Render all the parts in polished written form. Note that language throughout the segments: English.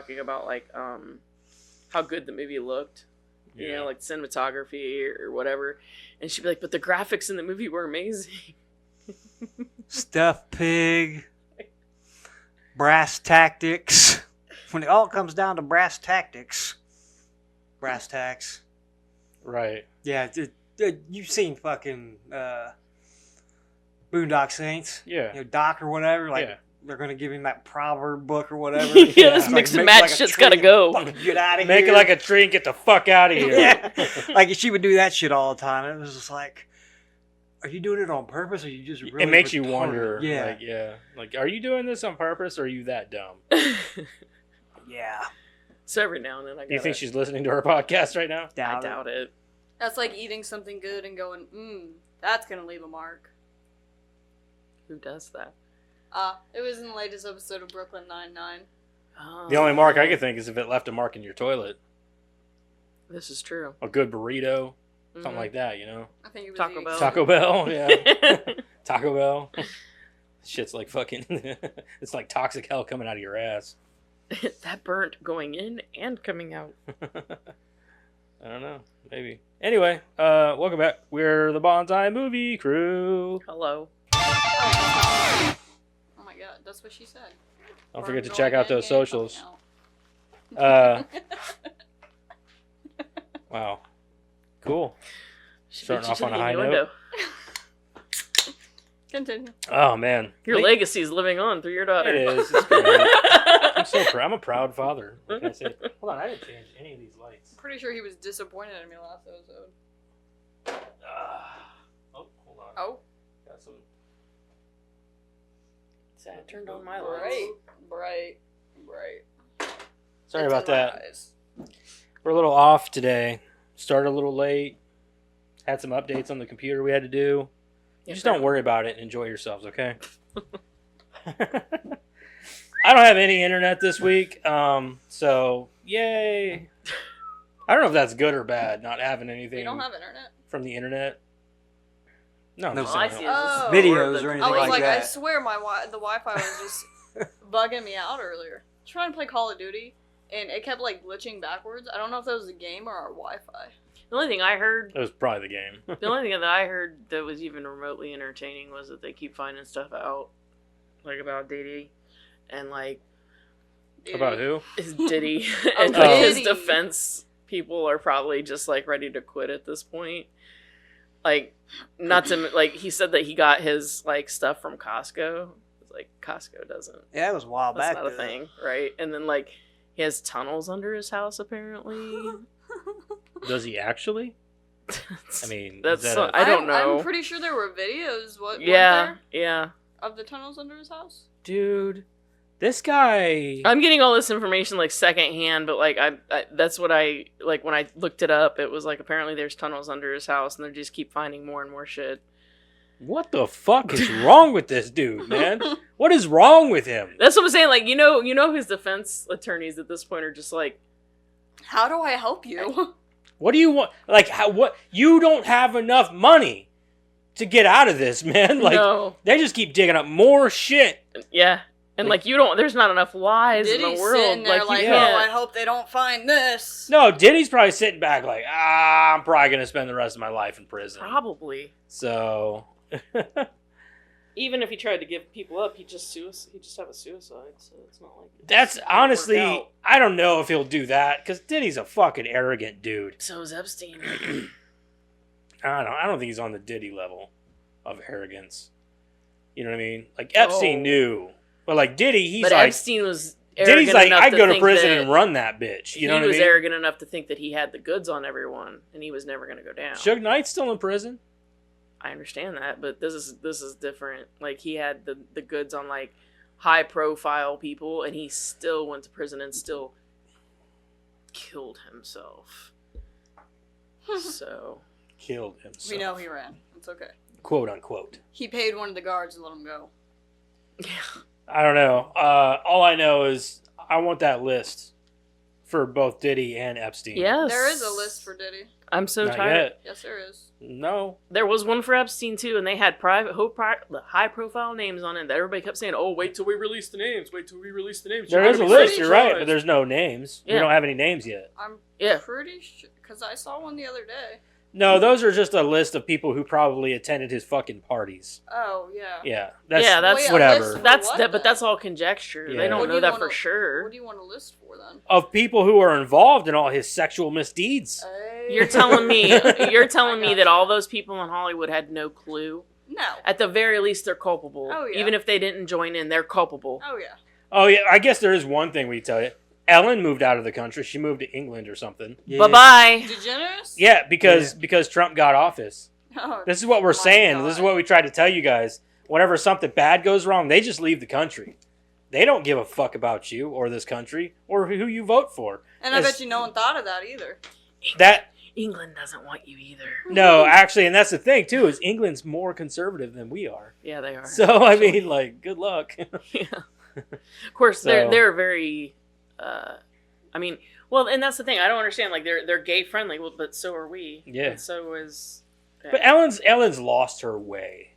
talking about like how good the movie looked, you know, like cinematography or whatever, and she'd be like, "But the graphics in the movie were amazing." Stuffed pig, brass tactics. When it all comes down to brass tacks. Right. Yeah, you've seen fucking Boondock Saints. Yeah. You know, Doc or whatever. Like they're gonna give him that proverb book or whatever. Yeah, this mix and match shit's gotta go. Fucking get out of here. Make it like a tree and get the fuck out of here. Yeah. Like she would do that shit all the time. It was just like, are you doing it on purpose, or you just really? It makes retarded? you wonder. Yeah. Like, are you doing this on purpose, or are you that dumb? Yeah. So every now and then Do you think she's listening to our podcast right now? I doubt it. That's like eating something good and going, that's gonna leave a mark. Who does that? It was in the latest episode of Brooklyn Nine-Nine. Oh. The only mark I could think is if it left a mark in your toilet. This is true. A good burrito, something like that, you know? I think it was Taco Bell. Taco Bell, yeah. Taco Bell. Shit's like fucking, it's like toxic hell coming out of your ass. That burnt going in and coming out. I don't know. Maybe. Anyway, welcome back. We're the Bonsai Movie Crew. Hello. Oh my god, that's what she said. Don't forget to check out those socials. Out. Wow. Cool. She Starting beat you off to on a the high innuendo. note. Continue. Oh, man. Your legacy is living on through your daughter. It is. It's great. I'm so proud. I'm a proud father. What can I say? Hold on. I didn't change any of these lights. Pretty sure he was disappointed in me last episode. Oh, hold on. Oh. Got some. I turned on my lights. Bright. Sorry It's about in my that. eyes. We're a little off today. Started a little late. Had some updates on the computer we had to do. Just don't worry about it and enjoy yourselves, okay? I don't have any internet this week, so yay. I don't know if that's good or bad, not having anything You don't have internet? from the internet. No, No, I'm just All I saying. see is Oh. Videos or anything I was like like, that. I swear the Wi-Fi was just bugging me out earlier. I was trying to play Call of Duty, and it kept like glitching backwards. I don't know if that was the game or our Wi-Fi. The only thing I heard, It was probably the game. the only thing that I heard that was even remotely entertaining was that they keep finding stuff out, like about Diddy, and like About who? his Diddy, Oh, and like his Diddy. defense people are probably just like ready to quit at this point. Like, not to like he said that he got his like stuff from Costco. It's like Costco doesn't. Yeah, it was a while That's back. not a though. thing, right? And then like he has tunnels under his house apparently. Does he actually? I mean, That's is that I don't know. I'm pretty sure there were videos. What? Yeah, weren't yeah, there, of the tunnels under his house. dude, this guy. I'm getting all this information like secondhand, but like I that's what I like when I looked it up. It was like apparently there's tunnels under his house, and they just keep finding more and more shit. What the fuck is wrong with this dude, man? What is wrong with him? That's what I'm saying. Like you know his defense attorneys at this point are just like, How do I help you? What do you want? Like, how? What? You don't have enough money to get out of this, man. Like, no, they just keep digging up more shit. yeah, and like you don't. There's not enough lies in Diddy's the world. sitting there like, you oh, can't. I hope they don't find this. No, Diddy's probably sitting back like, I'm probably gonna spend the rest of my life in prison. Probably. So, Even if he tried to give people up, he'd just have a suicide. So it's not like that's work honestly, out. I don't know if he'll do that because Diddy's a fucking arrogant dude. So is Epstein. I don't think he's on the Diddy level of arrogance. You know what I mean? Like Epstein Oh. knew, but like Diddy, he's But like Epstein was arrogant Diddy's like, enough I'd go to think prison that and run that bitch. You know what I he was mean? arrogant enough to think that he had the goods on everyone, and he was never going to go down. Suge Knight's still in prison. I understand that, but this is different. Like he had the goods on like high profile people, and he still went to prison and still killed himself. So Killed himself. We know he ran. It's okay. Quote unquote. He paid one of the guards to let him go. yeah, I don't know. All I know is I want that list for both Diddy and Epstein. Yes. There is a list for Diddy. I'm so Not tired. yet. Yes, there is. No. There was one for Epstein too, and they had high profile names on it that everybody kept saying, "Oh, wait till we release the names. Wait till we release the names." There is a list, you're right, but there's no names. We Yeah. don't have any names yet. I'm Yeah. pretty sure, because I saw one the other day. No, those are just a list of people who probably attended his fucking parties. Oh, yeah. Yeah. Yeah, that's- Wait, a whatever. list for That's what, that, but then? that's all conjecture. Yeah. They don't What do know you that wanna- for sure. What do you want a list for, then? Of people who are involved in all his sexual misdeeds. You're telling me I that gotcha. all those people in Hollywood had no clue? No. At the very least, they're culpable. Oh, yeah. Even if they didn't join in, they're culpable. Oh, yeah. Oh, yeah, I guess there is one thing we tell you. Ellen moved out of the country. She moved to England or something. Yeah. Bye bye. DeGeneres? Yeah, because Trump got office. Oh, This is what we're my saying. God. This is what we tried to tell you guys. Whenever something bad goes wrong, they just leave the country. They don't give a fuck about you or this country or who you vote for. And I It's- bet you no one thought of that either. That England doesn't want you either. no, actually, and that's the thing too, is England's more conservative than we are. Yeah, they are. So I mean, like, good luck. Yeah. Of course, So- they're very. I mean, well, and that's the thing. I don't understand. Like, they're gay friendly, well, but so are we. Yeah. And so is. But Ellen's lost her way.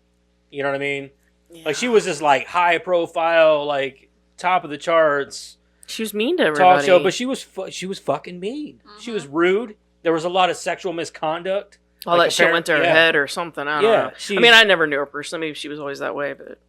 You know what I mean? Yeah. Like, she was this like high profile, like top of the charts She was mean to everybody. talk show, but she was fucking mean. She was rude. There was a lot of sexual misconduct. all like that shit went to her yeah. head or something. I don't Yeah, know. she- I mean, I never knew her personally. Maybe she was always that way, but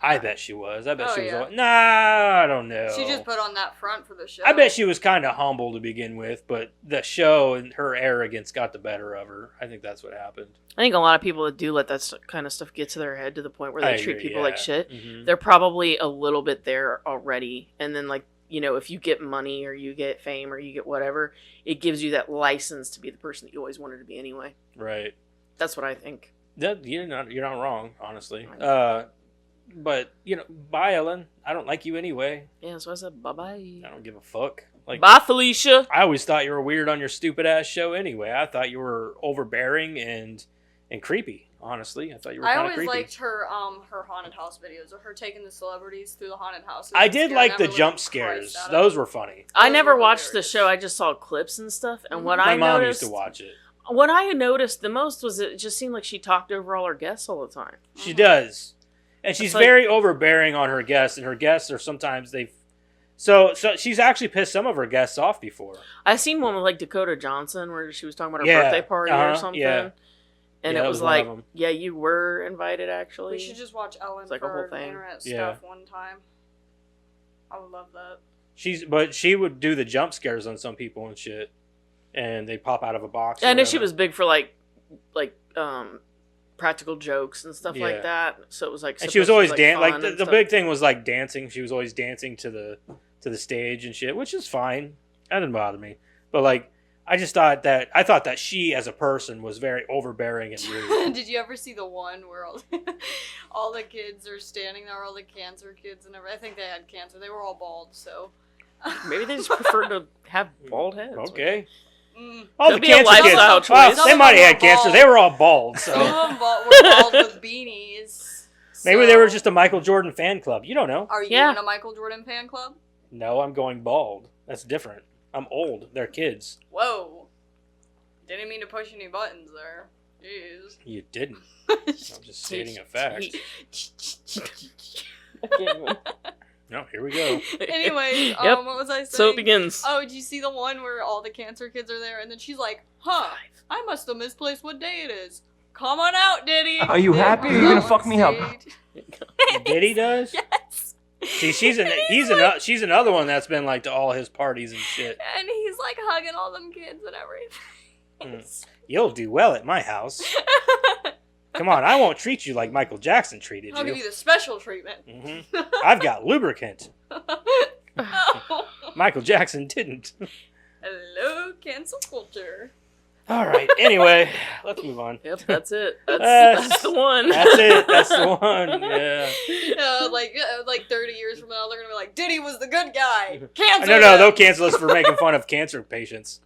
I bet she was. I bet Oh, she was. yeah. Nah, I don't know. She just put on that front for the show. I bet she was kind of humble to begin with, but the show and her arrogance got the better of her. I think that's what happened. I think a lot of people that do let that kind of stuff get to their head to the point where they I treat agree, people yeah. like shit. Mhm. They're probably a little bit there already, and then like, you know, if you get money or you get fame or you get whatever, it gives you that license to be the person that you always wanted to be anyway. Right. That's what I think. You're not wrong, honestly. I But you know, bye, Ellen. I don't like you anyway. Yeah, so I said bye bye. I don't give a fuck. Like, Bye, Felicia. I always thought you were weird on your stupid ass show anyway. I thought you were overbearing and creepy. Honestly, I thought you were I kind of always creepy. liked her haunted house videos of her taking the celebrities through the haunted houses. I and did scaring like the everyone jump Christ scares. out of Those them. were funny. I Those never were watched the hilarious. show. I just saw clips and stuff. And what Mhm. I My mom noticed, used to watch it. what I noticed the most was it just seemed like she talked over all her guests all the time. She Mhm. does, and she's It's like- very overbearing on her guests. And her guests are sometimes So she's actually pissed some of her guests off before. I seen one with like Dakota Johnson where she was talking about her Yeah, birthday party or uh-huh, something. yeah. And Yeah, it that was was one of like, them. yeah, you were invited actually. We should just watch Ellen It's like a for whole thing. internet Yeah. stuff one time. I would love that. But she would do the jump scares on some people and shit, and they pop out of a box. or I know she whatever. was big for like practical jokes and stuff Yeah. like that. So it was like, And she was supposed to always be, dancing. Like fun the and stuff. big thing was like dancing. She was always dancing to the stage and shit, which is fine. That didn't bother me. But like, I thought that she as a person was very overbearing and rude. Did you ever see the one where all the kids are standing there, all the cancer kids and everything? I think they had cancer. They were all bald, so. Maybe they just prefer to have bald heads. Okay. Mm. All Could the be a cancer kids. lifestyle Well, choice. they Some might of have them had cancer. bald. They were all bald. Some So of them were bald with beanies. maybe they were so- just a Michael Jordan fan club. You don't know. Are you Yeah. in a Michael Jordan fan club? No, I'm going bald. That's different. I'm old. They're kids. Whoa. Didn't mean to push any buttons there. Jeez. You didn't. I'm just stating a fact. No, here we go. Anyway, Yep. what was I saying? So it begins. Oh, did you see the one where all the cancer kids are there? And then she's like, huh, I must have misplaced what day it is. Come on out, Diddy. Are you happy or you gonna fuck me up? Diddy does? Yes. See, she's another one that's been like to all his parties and shit. And he's like hugging all them kids and everything. You'll do well at my house. Come on, I won't treat you like Michael Jackson treated I'll give you. you the special treatment. hmm I've got lubricant. Oh. Michael Jackson didn't. Hello, cancel culture. All right. Anyway, let's move on. Yep, that's it. That's the one. That's it. That's the one. Yeah. Like 30 years from now, they're gonna be like, Diddy was the good guy. Cancel. No, him. they'll cancel us for making fun of cancer patients.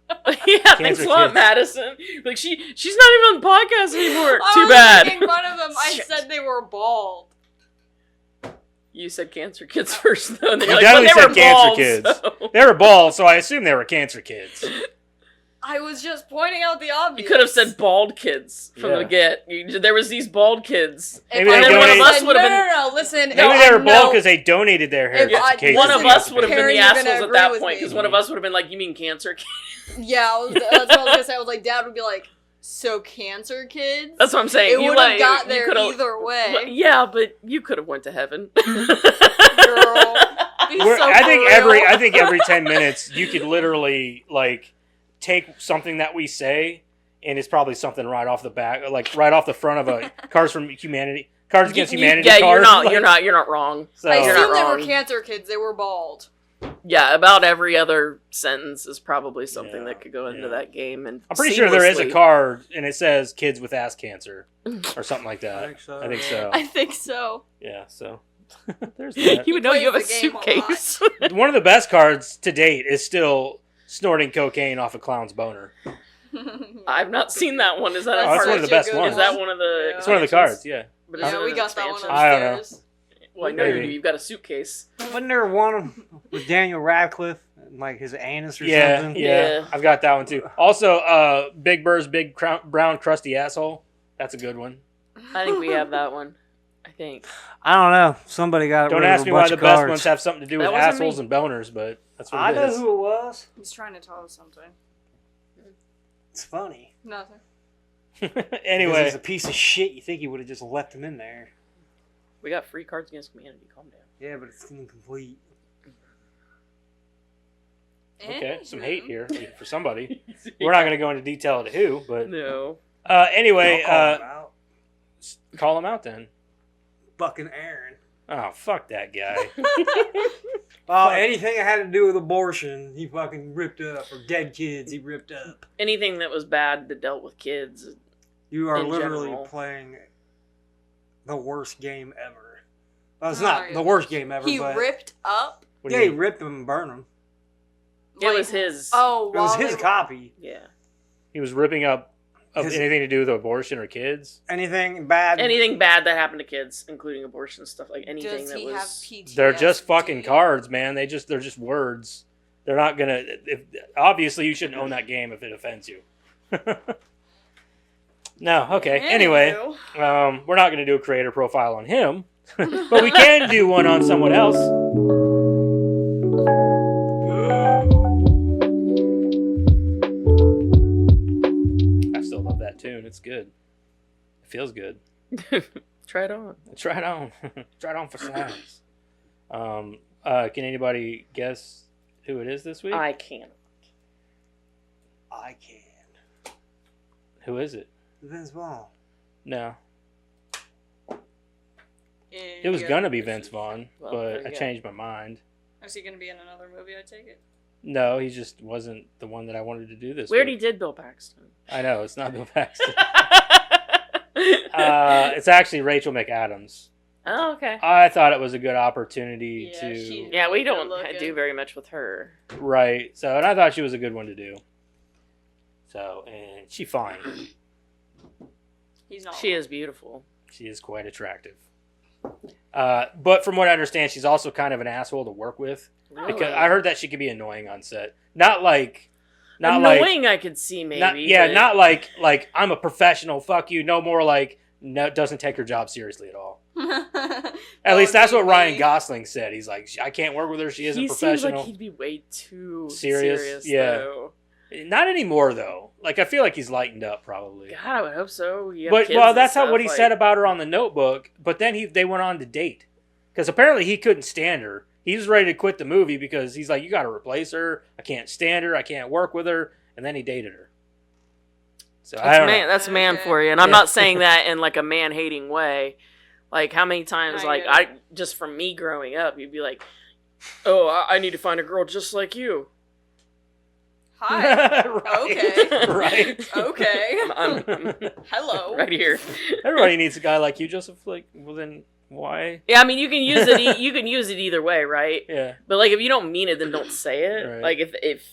Yeah, thanks Cancer a lot, kids. Madison. Like she's not even on the podcast anymore. I Too was bad. making fun of them. I Shit. said they were bald. You said cancer kids first, though. And You you're definitely "But they said were cancer bald, kids. so-" They were bald, so I assume they were cancer kids. I was just pointing out the obvious. You could have said bald kids from Yeah. the get. There was these bald kids. If Maybe I they would've donated- One of us would've been- No, listen. Maybe they were bald because they donated their hair If just I- in case. One of of us would have been Karen, the you're gonna assholes at agree that with point, me. because one of us would have been like, "You mean cancer kids?" Yeah, that's what I was gonna say. I was like, Dad would be like, "So cancer kids." That's what I'm saying. It You would have like- got you there could've- either way. Yeah, but you could have went to heaven. Girl, be so I for think every 10 minutes you could literally like take something that we say and it's probably something right off the back, like right off the front of a Cards Against Humanity Yeah, card. you're not wrong. So, I You're assume not they were wrong. cancer kids. They were bald. Yeah, about every other sentence is probably something Yeah, that could go into yeah. that game. And I'm pretty sure there is a seamlessly. card and it says kids with ass cancer or something like that. I think so. I think so. I think so. Yeah, so there's that. You would know you have a plays the game a lot. suitcase. One of the best cards to date is still snorting cocaine off a clown's boner. I've not seen that one. Is that a Oh, part that's one of the of- best good ones. Is that one of the? Yeah. It's one of the expansions? cards, yeah. But is Yeah, it we an got that one expansion? I don't know. upstairs. Well, I know Maybe. you've got a suitcase. Wasn't there one with Daniel Radcliffe, like his anus or Yeah, something? yeah, I've got that one too. Also, Big Bird's Big Brown Crusty Asshole. That's a good one. I think we have that one. I think. I don't know. Somebody got Don't rid ask of me a why bunch the of best cards. ones have something to do with That wasn't assholes me. and boners, but that's what I it know is. who it was. He's trying to tell us something. It's funny. Nothing. Because Anyway, he's a piece of shit. You think he would have just left him in there? We got free Cards Against Humanity. Calm down. Yeah, but it's incomplete. okay, some hate here for somebody. We're not going to go into detail to who, but No. anyway, I'll call him out. call him out then. Fucking Aaron. Oh, fuck that guy. Oh, anything that had to do with abortion, he fucking ripped up. Or dead kids, he ripped up. Anything that was bad that dealt with kids. You are In literally general. playing the worst game ever. Well, it's Oh, not yeah. the worst game ever, He but ripped up. What do yeah, you he mean? ripped them and burned them. It was his. Oh, It was while his they were- copy. Yeah. He was ripping up of His- anything to do with abortion or kids. Anything bad? Anything bad that happened to kids, including abortion stuff, like anything Does that he was. have PTSD? They're just fucking cards, man. They're just words. They're not gonna. Obviously, you shouldn't own that game if it offends you. No, okay. Anyway, Anywho. we're not gonna do a creator profile on him, but we can do one on someone else. I still love that tune. It's good. It feels good. Try it on. Try it on. Try it on for size. Can anybody guess who it is this week? I can't. I can. Who is it? Vince Vaughn. No. It was gonna be Vince Vaughn, Well, there but you I go. changed my mind. Is he gonna be in another movie? I take it. No, he just wasn't the one that I wanted to do this We already week. did Bill Paxton. I know, it's not Bill Paxton. It's actually Rachel McAdams. Oh, okay. I thought it was a good opportunity Yeah, to she- Yeah, we Good don't looking. do very much with her. right. So, and I thought she was a good one to do. So, and she fine. He's not. She is beautiful. She is quite attractive. But from what I understand, she's also kind of an asshole to work with. Because I heard that she could be annoying on set. Not like annoying. I could see maybe. but- not like I'm a professional. Fuck you. No more like no, doesn't take her job seriously at all. At least that's what Ryan Gosling said. He's like, I can't work with her. She isn't He seems professional. like he'd be way too Serious? serious. Yeah. Though. Not anymore though. Like I feel like he's lightened up probably. God, I would hope so. You have But kids well, and that's how stuff, what he like- said about her on the Notebook. But then they went on to date because apparently he couldn't stand her. He was ready to quit the movie because he's like, you got to replace her. I can't stand her. I can't work with her. And then he dated her. So I don't know. That's man Okay. for you, and I'm Yeah. not saying that in like a man hating way. Like how many times, I like get it. I just from me growing up, you'd be like, "Oh, I need to find a girl just like you." Hi. Right. Okay. Right. Okay. I'm Hello. right here. Everybody needs a guy like you, Joseph. Like, well, then why? Yeah, I mean you can use it. You can use it either way, right? Yeah. But like if you don't mean it, then don't say it. Right. Like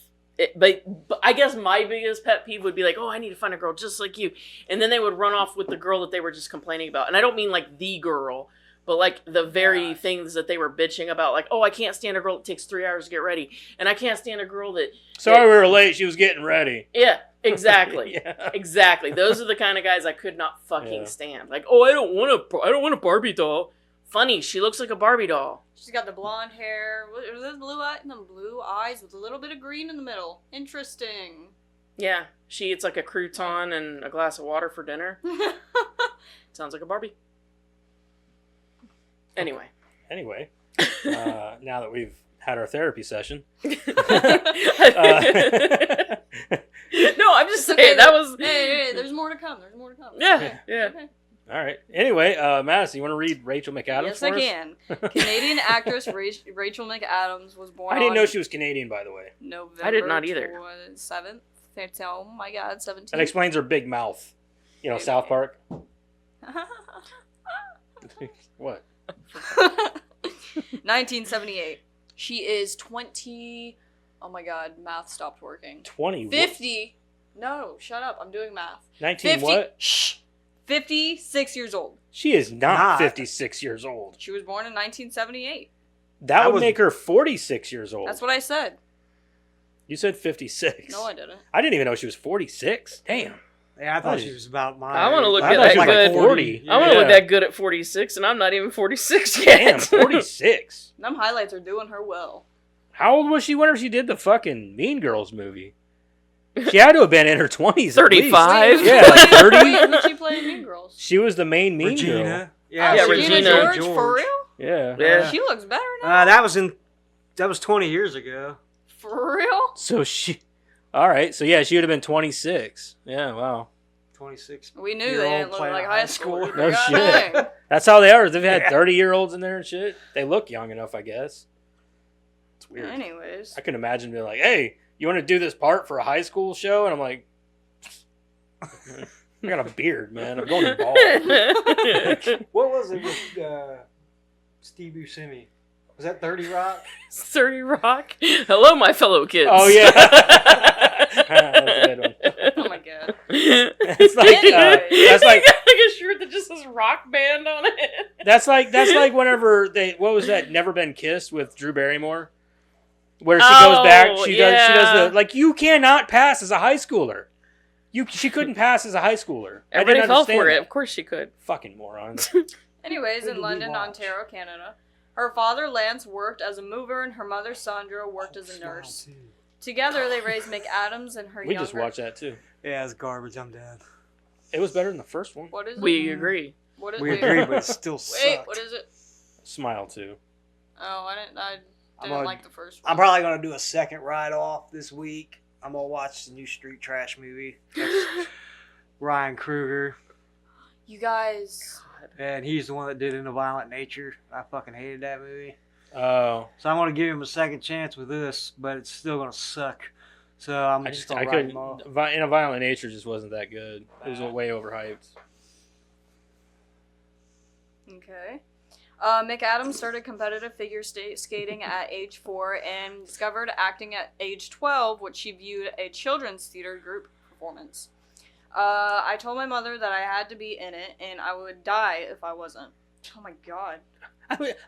but I guess my biggest pet peeve would be like, oh, I need to find a girl just like you, and then they would run off with the girl that they were just complaining about. And I don't mean like the girl, But like the very Yeah. things that they were bitching about, like, oh, I can't stand a girl that takes 3 hours to get ready, and I can't stand a girl that. Sorry we were late. She was getting ready. Yeah, exactly. Yeah. Exactly. Those are the kind of guys I could not fucking Yeah. stand. Like, oh, I don't want a Barbie doll. Funny, she looks like a Barbie doll. She's got the blonde hair. What are those blue eyes with a little bit of green in the middle? Interesting. Yeah, she eats like a crouton and a glass of water for dinner. Sounds like a Barbie. Anyway. Anyway, now that we've had our therapy session. No, I'm just saying that was. Hey, there's more to come. There's more to come. Yeah, Okay. yeah. Okay. All right. Anyway, Madison, you want to read Rachel McAdams Yes, for I us? can. Canadian actress Rachel McAdams was born I didn't on know she was Canadian, by the way. November I did not either. 7th. Oh my god, 17th. That explains her big mouth. You know, South Park. What? 1978. She is 20. Oh my god, math stopped working. 20. 50. No, shut up. I'm doing math. 19 50. what? Shh. 56 years old. She is not Not. 56 years old. She was born in 1978. That I would was- make her 46 years old. That's what I said. You said 56. No, I didn't. I didn't even know she was 46. Damn. Yeah, I thought Oh. she was about my. I wanna look I at thought that she was good. like 40. I want to look Yeah. that good at 46, and I'm not even 46 yet. Damn, 46. Them highlights are doing her well. How old was she whenever she did the fucking Mean Girls movie? She had to have been in her 20s. 35. Yeah, like 30. Who'd she play in Mean Girls? She was the main Mean Regina. Girl. Yeah, Yeah, she was Regina Regina For real? Yeah. Yeah. She looks better now. That was 20 years ago. For real? So she. All right. So yeah, she would have been 26. Yeah. Wow. 26. We knew Year they old didn't look playing like a high high school. schooler. No God shit. dang. That's how they are. They've had Yeah. 30-year-olds in there and shit. They look young enough, I guess. It's weird. Anyways. I can imagine being like, "Hey, you want to do this part for a high school show?" And I'm like, "I got a beard, man. I'm going to ball." What was it with Steve Buscemi? Was that 30 Rock? 30 Rock. Hello, my fellow kids. Oh yeah. That's a good one. Oh my god. It's like Anyway. that's like You got, like a shirt that just says rock band on it. that's like whenever they what was that Never Been Kissed with Drew Barrymore, where she goes back, she does the like you cannot pass as a high schooler. She couldn't pass as a high schooler. I Everybody didn't fell understand for it. that. Of course she could. Fucking morons. Anyways, Who in did we London, watch? Ontario, Canada, her father Lance worked as a mover and her mother Sandra worked as a Smile, nurse. too. Together, they raised McAdams and her We younger. just watched that too. Yeah, it's garbage. I'm dead. It was better than the first one. What is it? We agree. What is We it? agree, but it still Wait, sucked. what is it? Smile too. Oh, I I'm didn't gonna- like the first one. I'm probably gonna do a second ride off this week. I'm gonna watch the new Street Trash movie. That's Ryan Kruger, You guys. and he's the one that did In a Violent Nature. I fucking hated that movie. Oh, So I'm gonna give him a second chance with this, but it's still gonna suck. So I'm I just just gonna I write couldn't. him off. In a Violent Nature just wasn't that good. It was way overhyped. Okay. McAdams started competitive figure skating at age 4 and discovered acting at age 12, which she viewed a children's theater group performance. I told my mother that I had to be in it and I would die if I wasn't. Oh my god.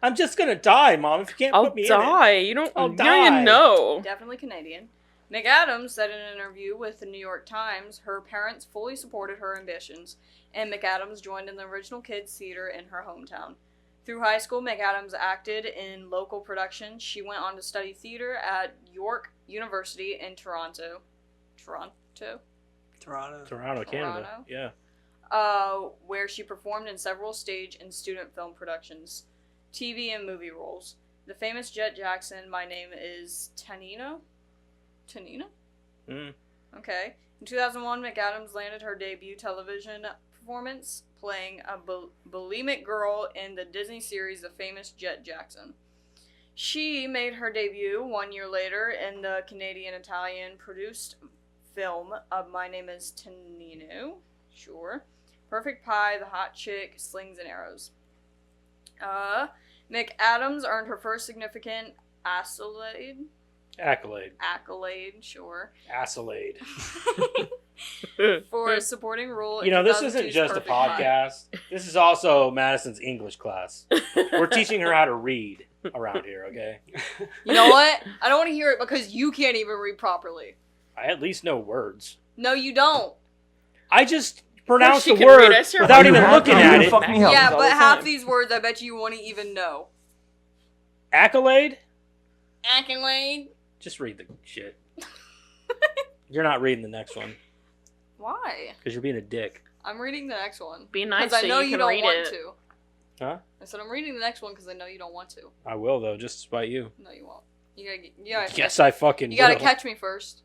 I'm just gonna die, Mom. If you can't I'll put me die. You don't. I'll you don't even die. know. Definitely Canadian. McAdams said in an interview with the New York Times her parents fully supported her ambitions, and McAdams joined in the original kids' theater in her hometown. Through high school, McAdams acted in local productions. She went on to study theater at York University in Toronto. Toronto. Toronto, Canada. Toronto? Yeah. Where she performed in several stage and student film productions, TV and movie roles. The famous Jet Jackson, My Name is Tanina? Mm. Okay. In 2001, McAdams landed her debut television performance, playing a bulimic girl in the Disney series The Famous Jet Jackson. She made her debut 1 year later in the Canadian-Italian produced film of My Name is Tanino. Sure. Perfect Pie, The Hot Chick, Slings and Arrows. McAdams earned her first significant accolade Accolade. sure. Accolade. For a supporting role. You know, this isn't just a podcast. This is also Madison's English class. We're teaching her how to read around here, okay? You know what? I don't want to hear it because you can't even read properly. I at least know words. No, you don't. I just pronounce she the can word read. I swear without you even have looking to. at You it. fuck me up. Yeah, all but the half time. these words I bet you wouldn't even know. Accolade? Accolade. Just read the shit. You're not reading the next one Why? because you're being a dick. I'm reading the next one. Be nice Because so I know you you can don't read want it. to. Huh? I said I'm reading the next one because I know you don't want to. I will, though, just to spite you. No, you won't. You gotta Yes, I fucking You gotta will. catch me first.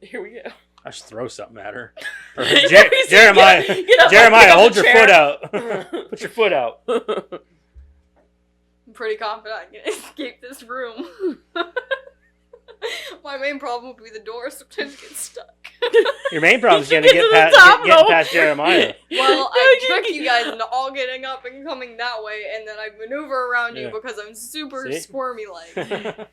Here we go. I should throw something at her. Or, He said, Jeremiah, get up, Jeremiah, get up hold the your chair. foot out. Put your foot out. I'm pretty confident I can escape this room. My main problem would be the door sometimes get stuck. Your main problem is You going to should get get to the past, top, getting though. past Jeremiah. Well, I No, you trick can- you guys into all getting up and coming that way, and then I maneuver around you Yeah. because I'm super See? squirmy like.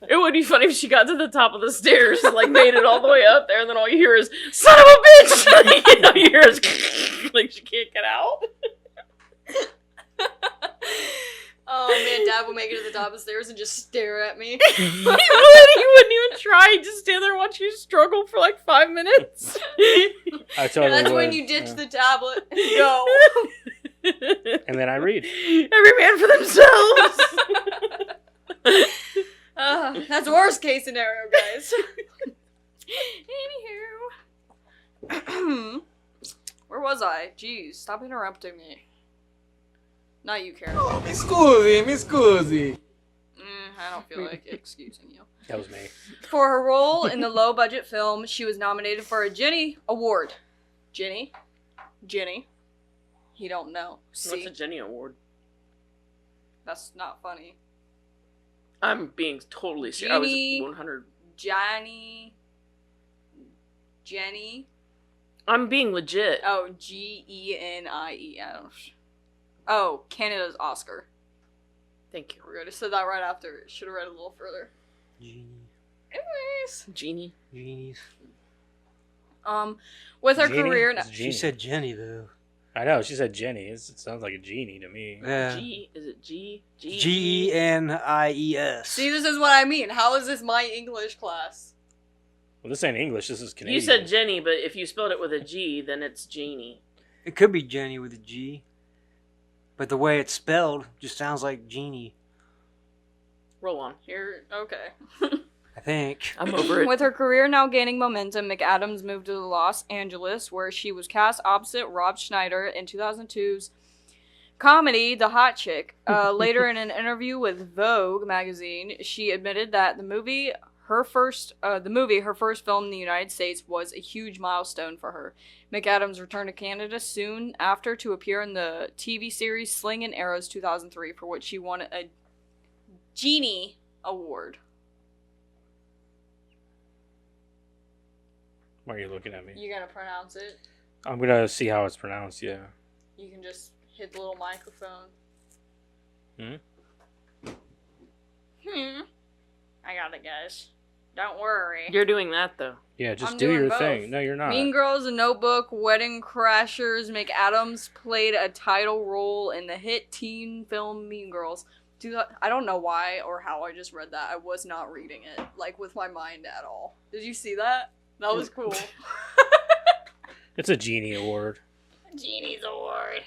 It would be funny if she got to the top of the stairs, like made it all the way up there, and then all you hear is "son of a bitch!" You know, you hear is like she can't get out. Oh man, Dad would make it to the top of the stairs and just stare at me. He wouldn't even try. He'd just stand there and watch you struggle for like 5 minutes. I totally And that's would. when you ditch Yeah. the tablet and go. And then I read. Every man for themselves. That's worst case scenario, guys. Anywho. Where was I? Jeez, stop interrupting me. Not you, Karen. Mi scusi. I don't feel like excusing you. That was me. For her role in the low-budget film, she was nominated for a Jenny Award. Jenny? He don't know. What's See? a Jenny Award? That's not funny. I'm being totally serious. I was Jenny. 100. Jenny? I'm being legit. Oh, Genie. I don't know. Oh, Canada's Oscar. Thank you. We're good. I said that right after. Should have read a little further. Anyways. Genie. Genies. With her Genie? career... It's She Genie. said Jenny, though. I know, she said Jenny. It sounds like a genie to me. Yeah. G. Is it G? Genies. See, this is what I mean. How is this my English class? Well, this ain't English. This is Canadian. You said Jenny, but if you spelled it with a G, then it's Genie. It could be Jenny with a G. But the way it's spelled just sounds like genie, Roll on. Okay. I think. I'm over it. With her career now gaining momentum, McAdams moved to Los Angeles, where she was cast opposite Rob Schneider in 2002's comedy The Hot Chick. Later, in an interview with Vogue magazine, she admitted that her first film in the United States, was a huge milestone for her. McAdams returned to Canada soon after to appear in the TV series Sling and Arrows 2003, for which she won a Genie Award. Why are you looking at me? You gonna pronounce it? I'm gonna see how it's pronounced, yeah. You can just hit the little microphone. I got it, guys. Don't worry. You're doing that, though. Yeah, just I'm do doing your both. thing. No, you're not. Mean Girls, A Notebook, Wedding Crashers. McAdams played a title role in the hit teen film Mean Girls. I don't know why or how I just read that. I was not reading it, like, with my mind at all. Did you see that? That was cool. It's a Genie Award. Genie's Award.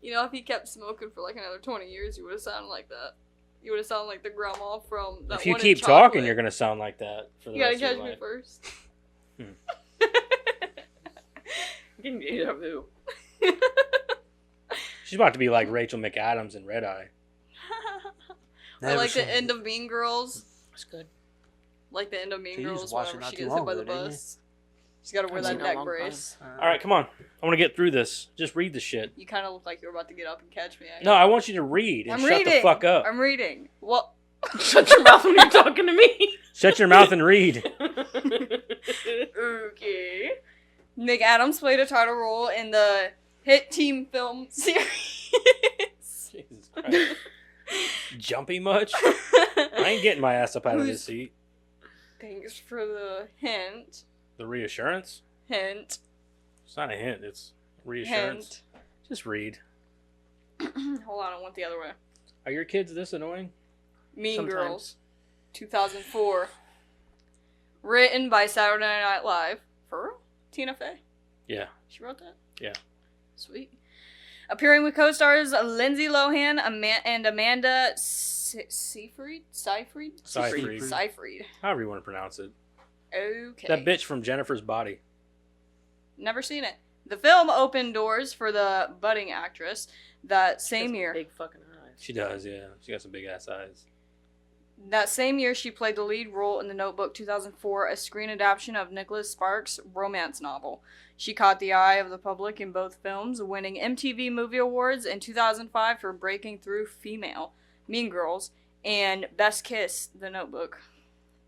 You know, if he kept smoking for like another 20 years, you would have sounded like that. You would have sounded like the grandma from that If you one in keep Chocolate. talking, you're gonna sound like that for the You gotta rest of catch your me life. first. Deja vu. She's about to be like Rachel McAdams in Red Eye. I Never like seen the end of Mean Girls. That's good. Like the end of Mean So you just Girls watched it whenever not she too gets hit long by the ago, didn't you? bus. She's gotta wear I've that seen it a neck long brace. All right, come on. I want to get through this. Just read the shit. You kind of look like you're about to get up and catch me. No, I want you to read and I'm shut reading. the fuck up. I'm reading. Well, Shut your mouth when you're talking to me. Shut your mouth and read. okay. McAdams played a title role in the hit teen film series. Jesus Christ. Jumpy much? I ain't getting my ass up out of this seat. Thanks for the hint. The reassurance? Hint. It's not a hint, it's reassurance. Hint. Just read. Hold on, I went the other way. Are your kids this annoying? Mean Sometimes. Girls, 2004. Written by Saturday Night Live. For real? Tina Fey? Yeah. She wrote that? Yeah. Sweet. Appearing with co-stars Lindsay Lohan and Amanda Seyfried? Seyfried. However you want to pronounce it. Okay. That bitch from Jennifer's Body. Never seen it. The film opened doors for the budding actress that same year. Big fucking eyes. She does, yeah. She got some big ass eyes. That same year, she played the lead role in The Notebook 2004, a screen adaptation of Nicholas Sparks' romance novel. She caught the eye of the public in both films, winning MTV Movie Awards in 2005 for Breaking Through Female, Mean Girls, and Best Kiss, The Notebook.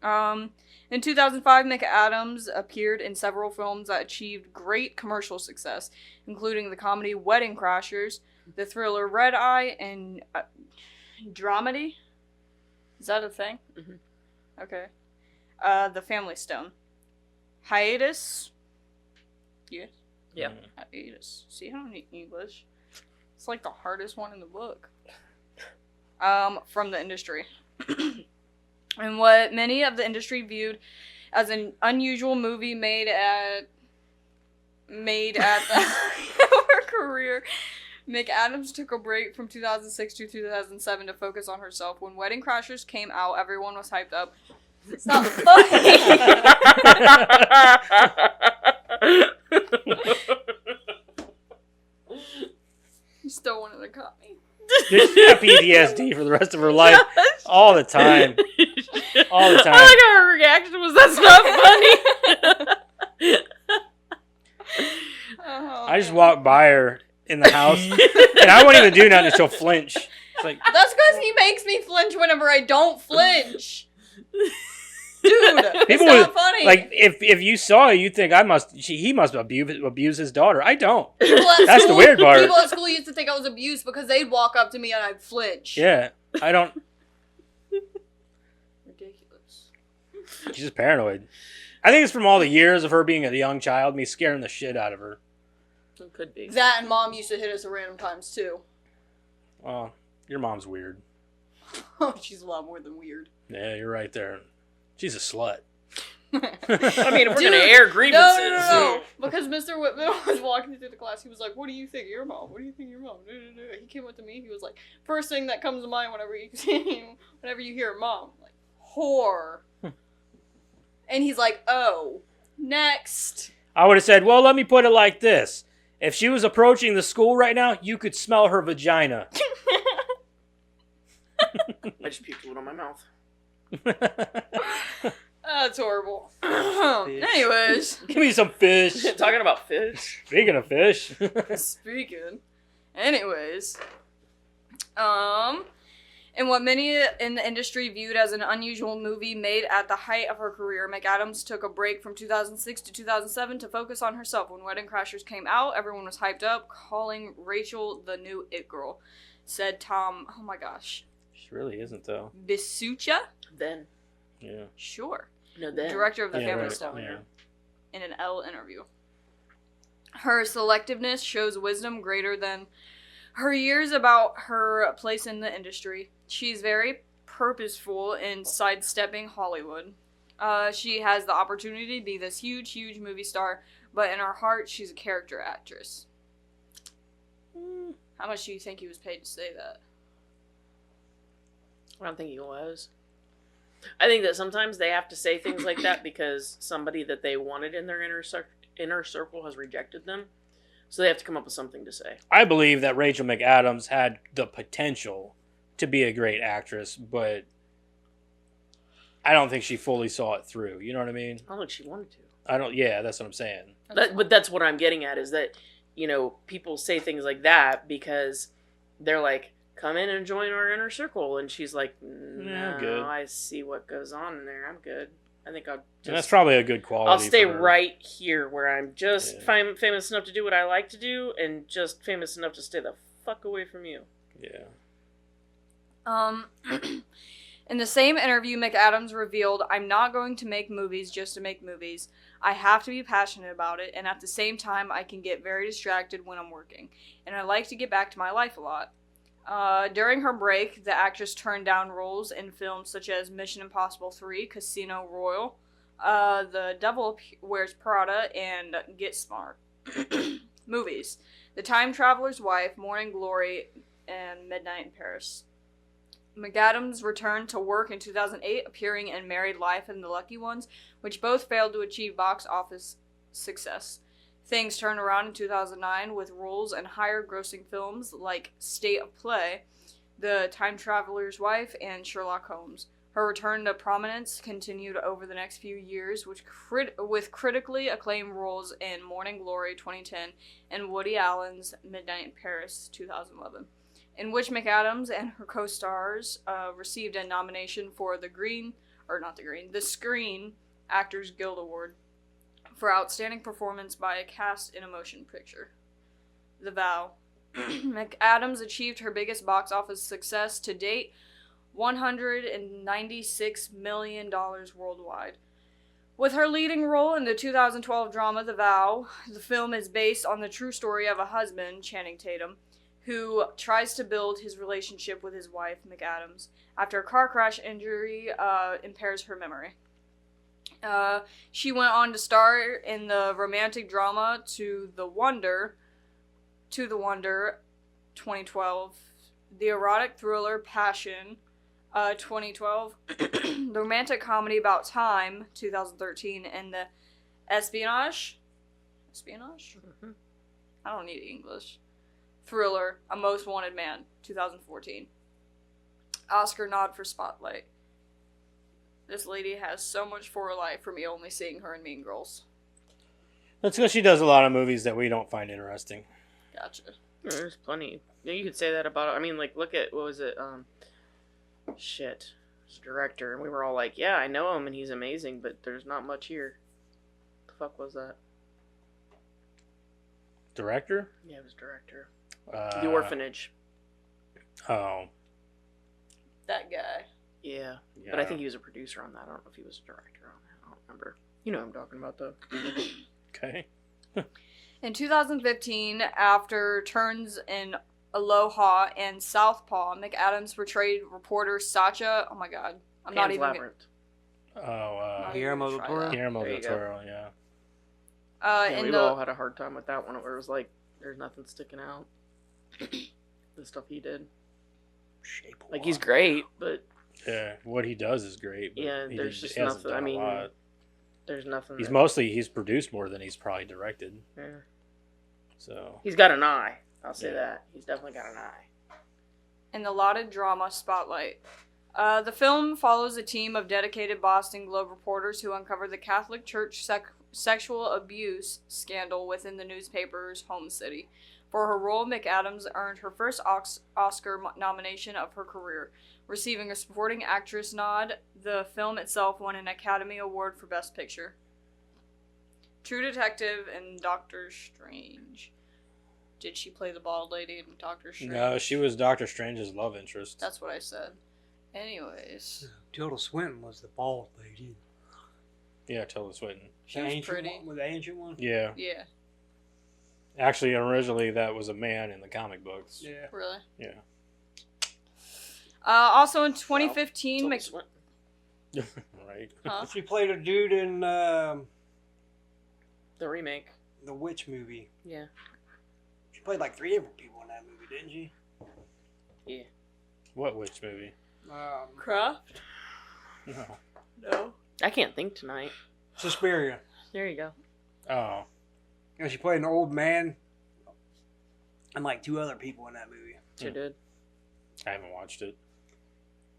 In 2005, McAdams appeared in several films that achieved great commercial success, including the comedy Wedding Crashers, the thriller Red Eye, and dramedy. Is that a thing? Mm-hmm. Okay. The Family Stone. Hiatus. Yes. Yeah. Hiatus. See, I don't need English. It's like the hardest one in the book. From the industry. And what many of the industry viewed as an unusual movie made at her career, McAdams took a break from 2006 to 2007 to focus on herself. When Wedding Crashers came out, everyone was hyped up. It's not funny. You still wanted to cut me. She got PTSD for the rest of her life. All the time. All the time. I like how her reaction was, that's not funny. I just walked by her in the house, and I won't even do nothing until flinch. It's like, That's because he makes me flinch whenever I don't flinch. Dude, it's people not would, funny. like, if you saw it, you'd think he must abuse his daughter. I don't. People at That's the school- weird part. People at school used to think I was abused because they'd walk up to me and I'd flinch. Yeah, I don't. Ridiculous. She's just paranoid. I think it's from all the years of her being a young child, me scaring the shit out of her. It could be. That and Mom used to hit us at random times too. Oh, your mom's weird. She's a lot more than weird. Yeah, you're right there. She's a slut. I mean, if we're Dude, gonna air grievances. No. Because Mr. Whitman was walking through the class. He was like, "What do you think of your mom? What do you think of your mom?" He came up to me. He was like, "First thing that comes to mind whenever you hear mom, like whore." And he's like, "Oh, next." I would have said, well, let me put it like this. If she was approaching the school right now, you could smell her vagina. I just puked a little in my mouth. That's horrible. Anyways, Give me some fish. Talking about fish. Speaking of fish. anyways, in what many in the industry viewed as an unusual movie made at the height of her career, McAdams took a break from 2006 to 2007 to focus on herself. When Wedding Crashers came out, everyone was hyped up, calling Rachel the new it girl. Said Tom, oh my gosh, She really isn't, though. Bisucha? Then. Yeah. Sure. No, then. Director of the Yeah, Family right. Stone. Yeah. In an Elle interview. Her selectiveness shows wisdom greater than her years about her place in the industry. She's very purposeful in sidestepping Hollywood. She has the opportunity to be this huge, huge movie star, but in her heart, she's a character actress. How much do you think he was paid to say that? I don't think he was. I think that sometimes they have to say things like that because somebody that they wanted in their inner circle has rejected them. So they have to come up with something to say. I believe that Rachel McAdams had the potential to be a great actress, but I don't think she fully saw it through. You know what I mean? I don't think she wanted to. Yeah, that's what I'm saying. But that's what I'm getting at is that, you know, people say things like that because they're like, come in and join our inner circle. And she's like, no, good. I see what goes on in there. I'm good. I think I'll And just. that's probably a good quality. I'll stay for her. right here where I'm just Yeah. famous enough to do what I like to do, and just famous enough to stay the fuck away from you. Yeah. In the same interview, McAdams revealed, "I'm not going to make movies just to make movies. I have to be passionate about it, and at the same time, I can get very distracted when I'm working. And I like to get back to my life a lot." During her break, the actress turned down roles in films such as Mission Impossible 3, Casino Royale, The Devil Wears Prada, and Get Smart. Movies: The Time Traveler's Wife, Morning Glory, and Midnight in Paris. McAdams returned to work in 2008, appearing in Married Life and The Lucky Ones, which both failed to achieve box office success. Things turned around in 2009 with roles in higher-grossing films like State of Play, The Time Traveler's Wife, and Sherlock Holmes. Her return to prominence continued over the next few years, with critically acclaimed roles in Morning Glory 2010 and Woody Allen's Midnight in Paris 2011. In which McAdams and her co-stars received a nomination for the Screen Actors Guild Award for Outstanding Performance by a Cast in a Motion Picture. The Vow. McAdams achieved her biggest box office success to date, $196 million worldwide. With her leading role in the 2012 drama The Vow, the film is based on the true story of a husband, Channing Tatum, who tries to build his relationship with his wife, McAdams, after a car crash injury impairs her memory. She went on to star in the romantic drama To the Wonder 2012, the erotic thriller Passion 2012, the romantic comedy About Time 2013, and the espionage? Mm-hmm. I don't need English. Thriller A Most Wanted Man 2014. Oscar nod for Spotlight. This lady has so much for her life for me only seeing her in Mean Girls. That's because she does a lot of movies that we don't find interesting. Gotcha. There's plenty. Yeah, you could say that about. I mean, like, look at what was it? Shit, his director, and we were all like, "Yeah, I know him, and he's amazing," but there's not much here. The fuck was that? Director? Yeah, it was director. The Orphanage. Oh. That guy. Yeah, Yeah. but I think he was a producer on that. I don't know if he was a director on that. I don't remember. You know what I'm talking about, though. Okay. In 2015, after turns in Aloha and Southpaw, McAdams portrayed reporter Sacha. Oh my god. I'm not Pan's even. Labyrinth. Oh, Guillermo del try Toro. that. Guillermo There del you go. Toro, yeah. Yeah, In we the all had a hard time with that one, where it was like, there's nothing sticking out. The stuff he did. Shape of Like, he's Water. great, but Yeah, what he does is great. But yeah, he there's just hasn't nothing. done I a mean, lot. there's nothing. He's produced more than he's probably directed. Yeah. So He's got an eye. I'll say Yeah. that. He's definitely got an eye. in the lauded drama Spotlight. The film follows a team of dedicated Boston Globe reporters who uncover the Catholic Church sexual abuse scandal within the newspaper's home city. For her role, McAdams earned her first Oscar nomination of her career, receiving a supporting actress nod. The film itself won an Academy Award for Best Picture. True Detective and Doctor Strange. Did she play the bald lady in Doctor Strange? no, she was Doctor Strange's love interest. That's what I said. Anyways, Tilda Swinton was the bald lady. Yeah, Tilda Swinton. she The was ancient pretty. one, with the ancient one. Yeah, Yeah, actually, originally that was a man in the comic books. Yeah. really. Yeah. Also in 2015, Tilda Swinton. Right. Huh? She played a dude in The remake. the Witch movie. Yeah. She played like 3 different people in that movie, didn't she? Yeah. What witch movie? Craft? No. No. I can't think tonight. Suspiria. There you go. Oh. You know, she played an old man and like 2 other people in that movie. She did. I haven't watched it.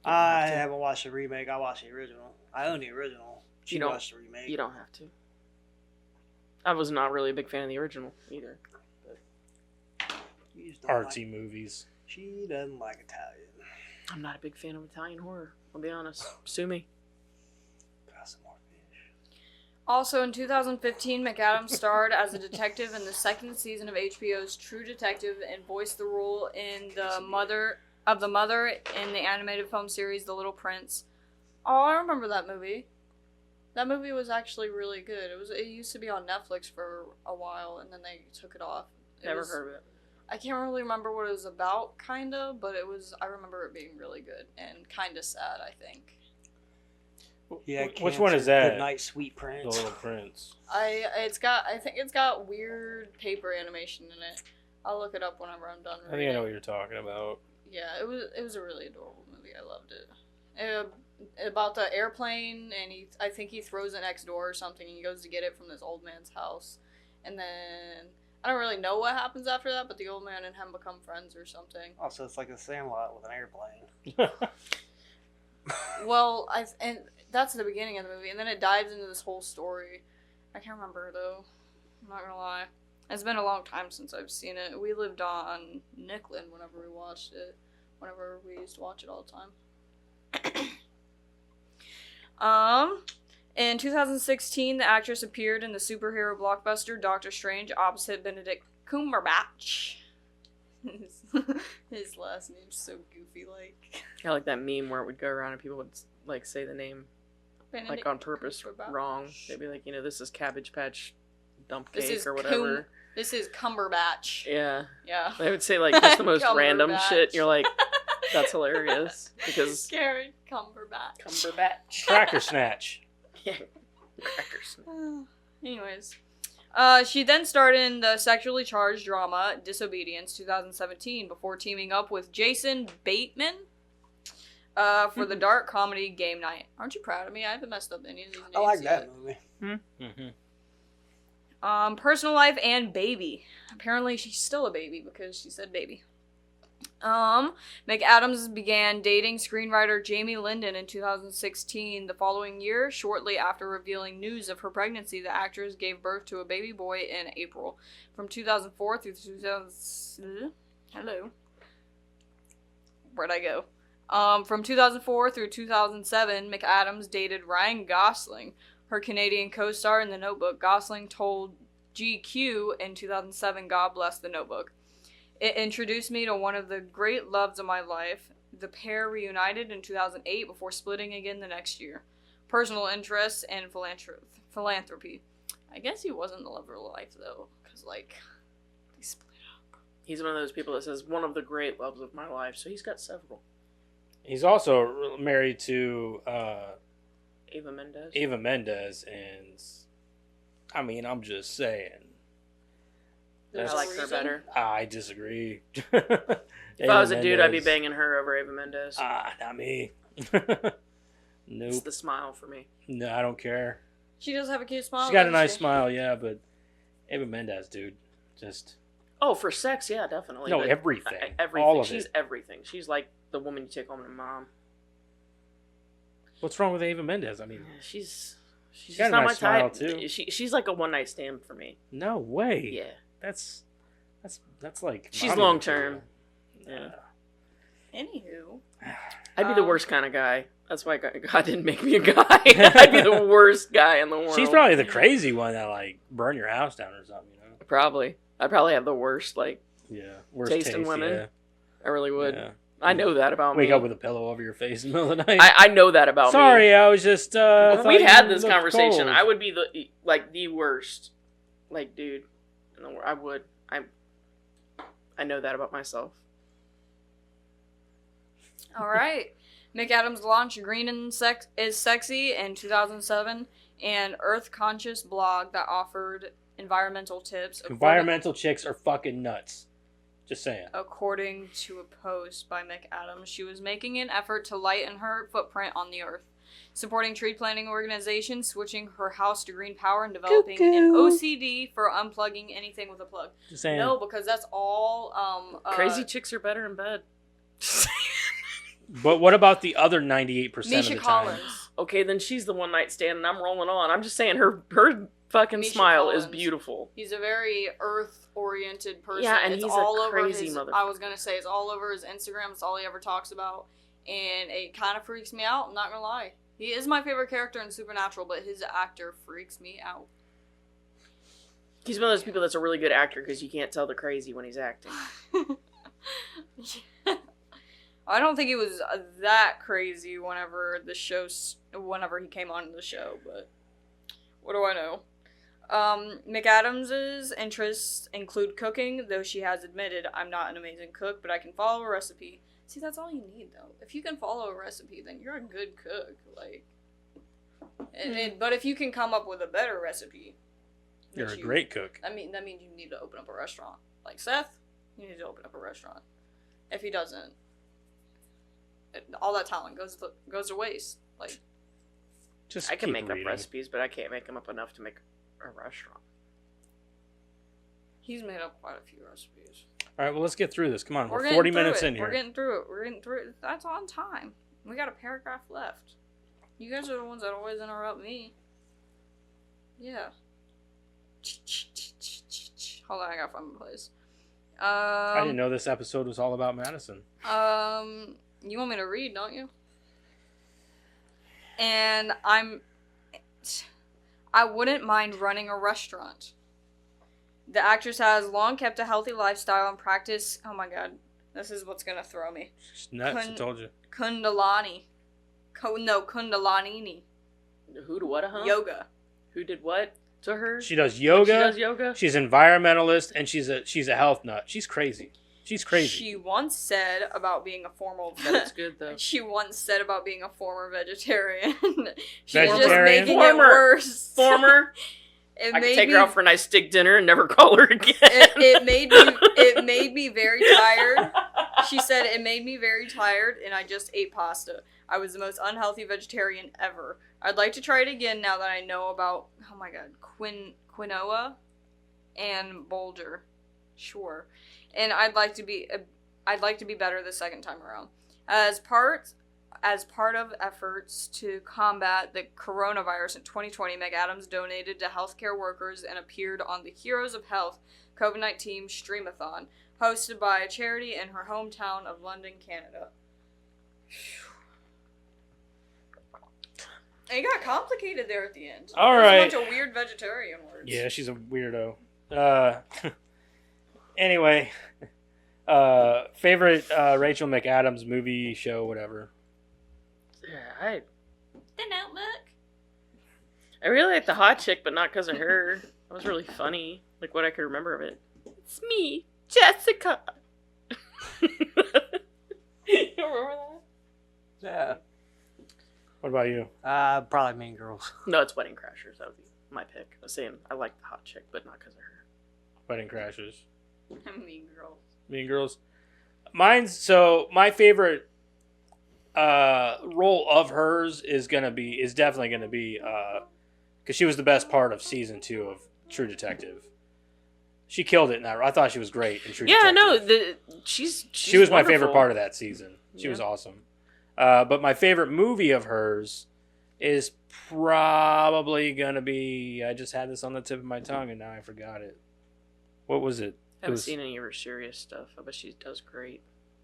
I haven't watched the remake. I watched the original. I own the original. She You don't- watched the remake. You don't have to. I was not really a big fan of the original either. You just don't Artsy like- movies. She doesn't like Italian. I'm not a big fan of Italian horror. I'll be honest. Sue me. Got some morphine. Also, in 2015, McAdams starred as a detective in the second season of HBO's True Detective and voiced the role in the mother in the animated film series The Little Prince. Oh, I remember that movie. That movie was actually really good. It used to be on Netflix for a while, and then they took it off. Never heard of it. I can't really remember what it was about, kinda, but I remember it being really good and kinda sad, I think. Yeah, Which one is that? Good night, sweet The prince. Little Prince. I think it's got weird paper animation in it. I'll look it up whenever I'm done I reading. think I know what you're talking about. Yeah, it was a really adorable movie. I loved it. About the airplane, and I think he throws it next door or something, and he goes to get it from this old man's house, and then I don't really know what happens after that, but the old man and him become friends or something. Also, it's like a Sandlot with an airplane. Well, and that's the beginning of the movie, and then it dives into this whole story. I can't remember though. I'm not gonna lie. It's been a long time since I've seen it. We lived on Nicklin whenever we watched it. Whenever we used to watch it all the time. In 2016, the actress appeared in the superhero blockbuster Doctor Strange opposite Benedict Cumberbatch. His last name's so goofy-like. I like that meme where it would go around and people would like say the name like on purpose Cumberbatch. wrong. They'd be like, this is Cabbage Patch Dump This Cake is or whatever. This is Cumberbatch. Yeah. Yeah. They would say like just the most random Cumberbatch. shit. You're like, that's hilarious because Scary Cumberbatch. Cumberbatch. Cracker Snatch. Yeah. Crackers. Anyways. She then starred in the sexually charged drama Disobedience 2017 before teaming up with Jason Bateman for the dark comedy Game Night. Aren't you proud of me? I haven't messed up any of these names I like yet. that movie. Mm-hmm. Personal life and baby. Apparently she's still a baby because she said baby. McAdams began dating screenwriter Jamie Linden in 2016. The following year, shortly after revealing news of her pregnancy, the actress gave birth to a baby boy in April. From 2004 through 2000... Hello. Where'd I go? From 2004 through 2007, McAdams dated Ryan Gosling, her Canadian co-star in The Notebook. Gosling told GQ in 2007, God bless The Notebook. It introduced me to one of the great loves of my life. The pair reunited in 2008 before splitting again the next year. Personal interests and philanthropy. I guess he wasn't the love of life, though, because, they split up. He's one of those people that says one of the great loves of my life, so he's got several. He's also married to Eva Mendes. Eva Mendes, and I mean, I'm just saying. I like her better. I disagree. If I was a dude, I'd be banging her over Eva Mendes. Not me. It's Nope. the smile for me. No, I don't care. She does have a cute smile. She's got a doesn't nice she? smile, yeah, but Eva Mendes, dude, just Oh, for sex, yeah, definitely. no but everything. everything. All of She's it. everything. She's like the woman you take home to mom. What's wrong with Eva Mendes? I mean, She's got just a not nice my type. smile, too. She's like a one night stand for me. no way. Yeah. That's like She's mommy long material. term. Yeah. Anywho. I'd be the worst kind of guy. That's why God didn't make me a guy. I'd be the worst guy in the world. She's probably the crazy one that burn your house down or something, Probably. I'd probably have the worst, Yeah. Worst taste in women. Yeah. I really would. Yeah. I know that about Wake me. up with a pillow over your face in the middle of the night. I know that about me. Sorry, I was just. When thought we you had this looked conversation, cold. I would be the worst, dude. In the world. I would. I know that about myself. All right. McAdams launched Green and is Sexy in 2007, an Earth-conscious blog that offered environmental tips. Environmental chicks are fucking nuts. Just saying. According to a post by McAdams, she was making an effort to lighten her footprint on the Earth, supporting tree planting organizations, switching her house to green power, and developing an OCD for unplugging anything with a plug. Just saying. No, because that's all Crazy chicks are better in bed. But what about the other 98% of Misha the time? Collins. Okay, then she's the one night stand, and I'm rolling on. I'm just saying her fucking Misha smile Collins. is beautiful. He's a very Earth-oriented person. Yeah, and it's he's a all over crazy his, motherfucker. I was gonna say it's all over his Instagram. It's all he ever talks about, and it kind of freaks me out. I'm not gonna lie. He is my favorite character in Supernatural, but his actor freaks me out. He's one of those people that's a really good actor because you can't tell the crazy when he's acting. I don't think he was that crazy whenever he came on the show, but what do I know? McAdams' interests include cooking, though she has admitted, I'm not an amazing cook, but I can follow a recipe. See, that's all you need, though. If you can follow a recipe, then you're a good cook. Like, but if you can come up with a better recipe, You're a great cook. that means you need to open up a restaurant. Like Seth, you need to open up a restaurant. If he doesn't, all that talent goes to waste. Like, Just I can keep make reading. up recipes, but I can't make them up enough to make a restaurant. he's made up quite a few recipes. All right, well, let's get through this. Come on, we're getting 40 through minutes it. in here. We're getting through it. That's on time. We got a paragraph left. You guys are the ones that always interrupt me. Yeah. Hold on, I gotta find my place. I didn't know this episode was all about Madison. You want me to read, don't you? And I wouldn't mind running a restaurant. The actress has long kept a healthy lifestyle and practice. Oh my god, this is what's gonna throw me. It's nuts, I told you. Kundalini. Who to what? Yoga. Who did what to her? She does Like, yoga. She does yoga. She's an environmentalist, and she's a health nut. She's crazy. She's crazy. She once said about being a That's good though. She once said about being a former vegetarian. She's just Vegetarian? making it worse. Former. It I could made take me, her out for a nice steak dinner and never call her again. it made me very tired. She said it made me very tired, and I just ate pasta. I was the most unhealthy vegetarian ever. I'd like to try it again now that I know about quinoa and bulgur. Sure. And I'd like to be better the second time around. As part of efforts to combat the coronavirus in 2020, McAdams donated to healthcare workers and appeared on the Heroes of Health COVID-19 Streamathon, hosted by a charity in her hometown of London, Canada. It got complicated there at the end. All There's right. a bunch of weird vegetarian words. Yeah, she's a weirdo. Anyway, favorite Rachel McAdams movie, show, whatever. Yeah, The Notebook. I really like the hot chick, but not because of her. That was really funny. Like what I could remember of it. It's me, Jessica. You remember that? Yeah. What about you? Probably Mean Girls. No, it's Wedding Crashers. That would be my pick. I was saying I like the hot chick, but not because of her. Wedding Crashers. Mean Girls. Mean Girls. My favorite role of hers is definitely gonna be because she was the best part of season 2 of True Detective. She killed it in that. I thought she was great in True Detective. Yeah, no, she's she was my wonderful. favorite part of that season. She was awesome. But my favorite movie of hers is probably gonna be. I just had this on the tip of my tongue and now I forgot it. What was it? I haven't seen any of her serious stuff, but she does great.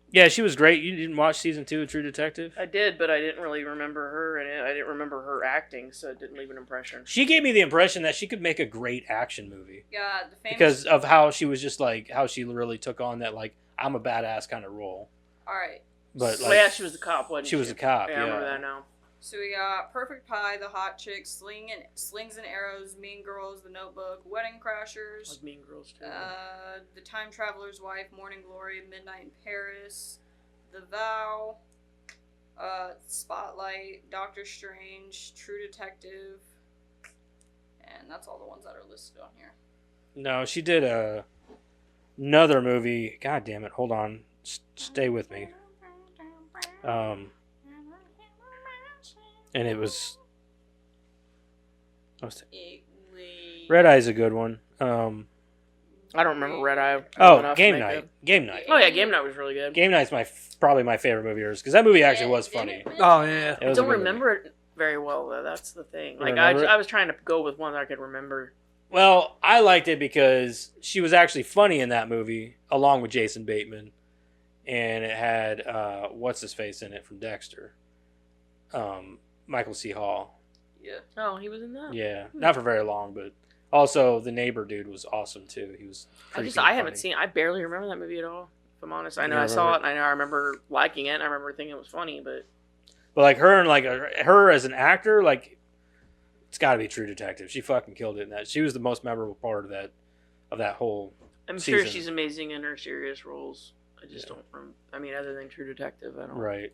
Yeah, she was great. You didn't watch season 2 of True Detective? I did, but I didn't really remember her in it. I didn't remember her acting, so it didn't leave an impression. She gave me the impression that she could make a great action movie Yeah, the famous. because of how she was just like how she really took on that like I'm a badass kind of role. All right. But Well, like yeah, she was the cop, wasn't she? she was a cop. Yeah, Yeah, I remember that now. So we got Perfect Pie, The Hot Chick, Slings and Arrows, Mean Girls, The Notebook, Wedding Crashers, Like Mean Girls too. The Time Traveler's Wife, Morning Glory, Midnight in Paris, The Vow, Spotlight, Doctor Strange, True Detective, and that's all the ones that are listed on here. No, she did another movie. God damn it! Hold on, stay with me. And it was. Red Eye's a good one. I don't remember Red Eye. Game Night. Game Night. Oh yeah, Game Night was really good. Game Night's probably my favorite movie of hers because that movie actually was funny. Oh, yeah. It I was a don't good remember it very well though. That's the thing. Like Remember it? I was trying to go with one that I could remember. Well, I liked it because she was actually funny in that movie, along with Jason Bateman, and it had what's his face in it from Dexter. Michael C. Hall. Yeah. Oh, he was in that. Yeah, not for very long, but also the neighbor dude was awesome too. He was. I haven't seen. I barely remember that movie at all. If I'm honest, I know I saw it. And I know I remember liking it. And I remember thinking it was funny, but like her and like her as an actor, like it's got to be True Detective. She fucking killed it in that. She was the most memorable part of that whole. I'm season. sure she's amazing in her serious roles. I just don't remember. I mean, other than True Detective, I don't. Right.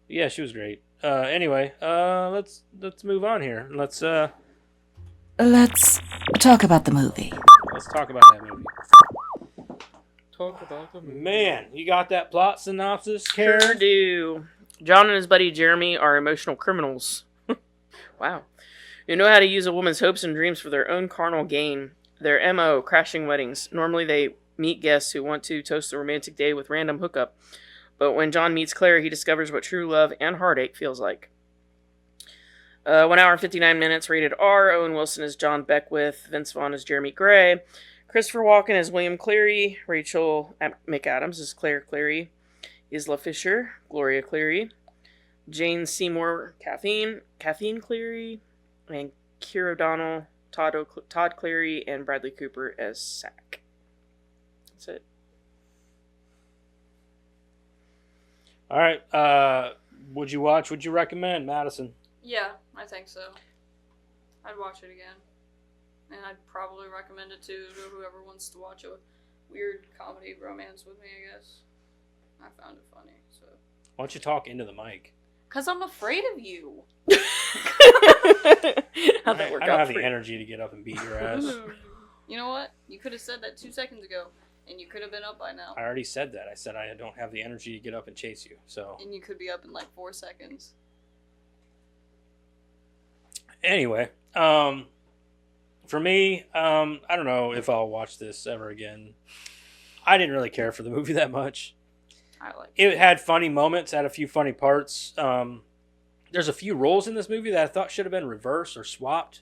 Yeah, she was great. Anyway, let's move on here. Let's talk about the movie. Let's talk about that movie. Talk about the movie. Man, you got that plot synopsis, Sure Karen? do. John and his buddy Jeremy are emotional criminals. Wow. Who know how to use a woman's hopes and dreams for their own carnal gain. Their MO, crashing weddings. Normally they meet guests who want to toast the romantic day with random hookup. But when John meets Claire, he discovers what true love and heartache feels like. 1 hour and 59 minutes, rated R. Owen Wilson is John Beckwith. Vince Vaughn is Jeremy Gray. Christopher Walken is William Cleary. Rachel McAdams is Claire Cleary. Isla Fisher, Gloria Cleary. Jane Seymour, Kathleen Cleary. And Keira O'Donnell, Todd Cleary, and Bradley Cooper as Sack. That's it. All right. Would you recommend, Madison? Yeah, I think so. I'd watch it again. And I'd probably recommend it to whoever wants to watch a weird comedy romance with me, I guess. I found it funny, so. Why don't you talk into the mic? Because I'm afraid of you. How'd that work I don't out have for the you? energy to get up and beat your ass. You know what? You could have said that 2 seconds ago, and you could have been up by now. I already said that. I said I don't have the energy to get up and chase you. So And you could be up in like 4 seconds. anyway, for me, I don't know if I'll watch this ever again. I didn't really care for the movie that much. I like It had funny moments, had a few funny parts. There's a few roles in this movie that I thought should have been reversed or swapped.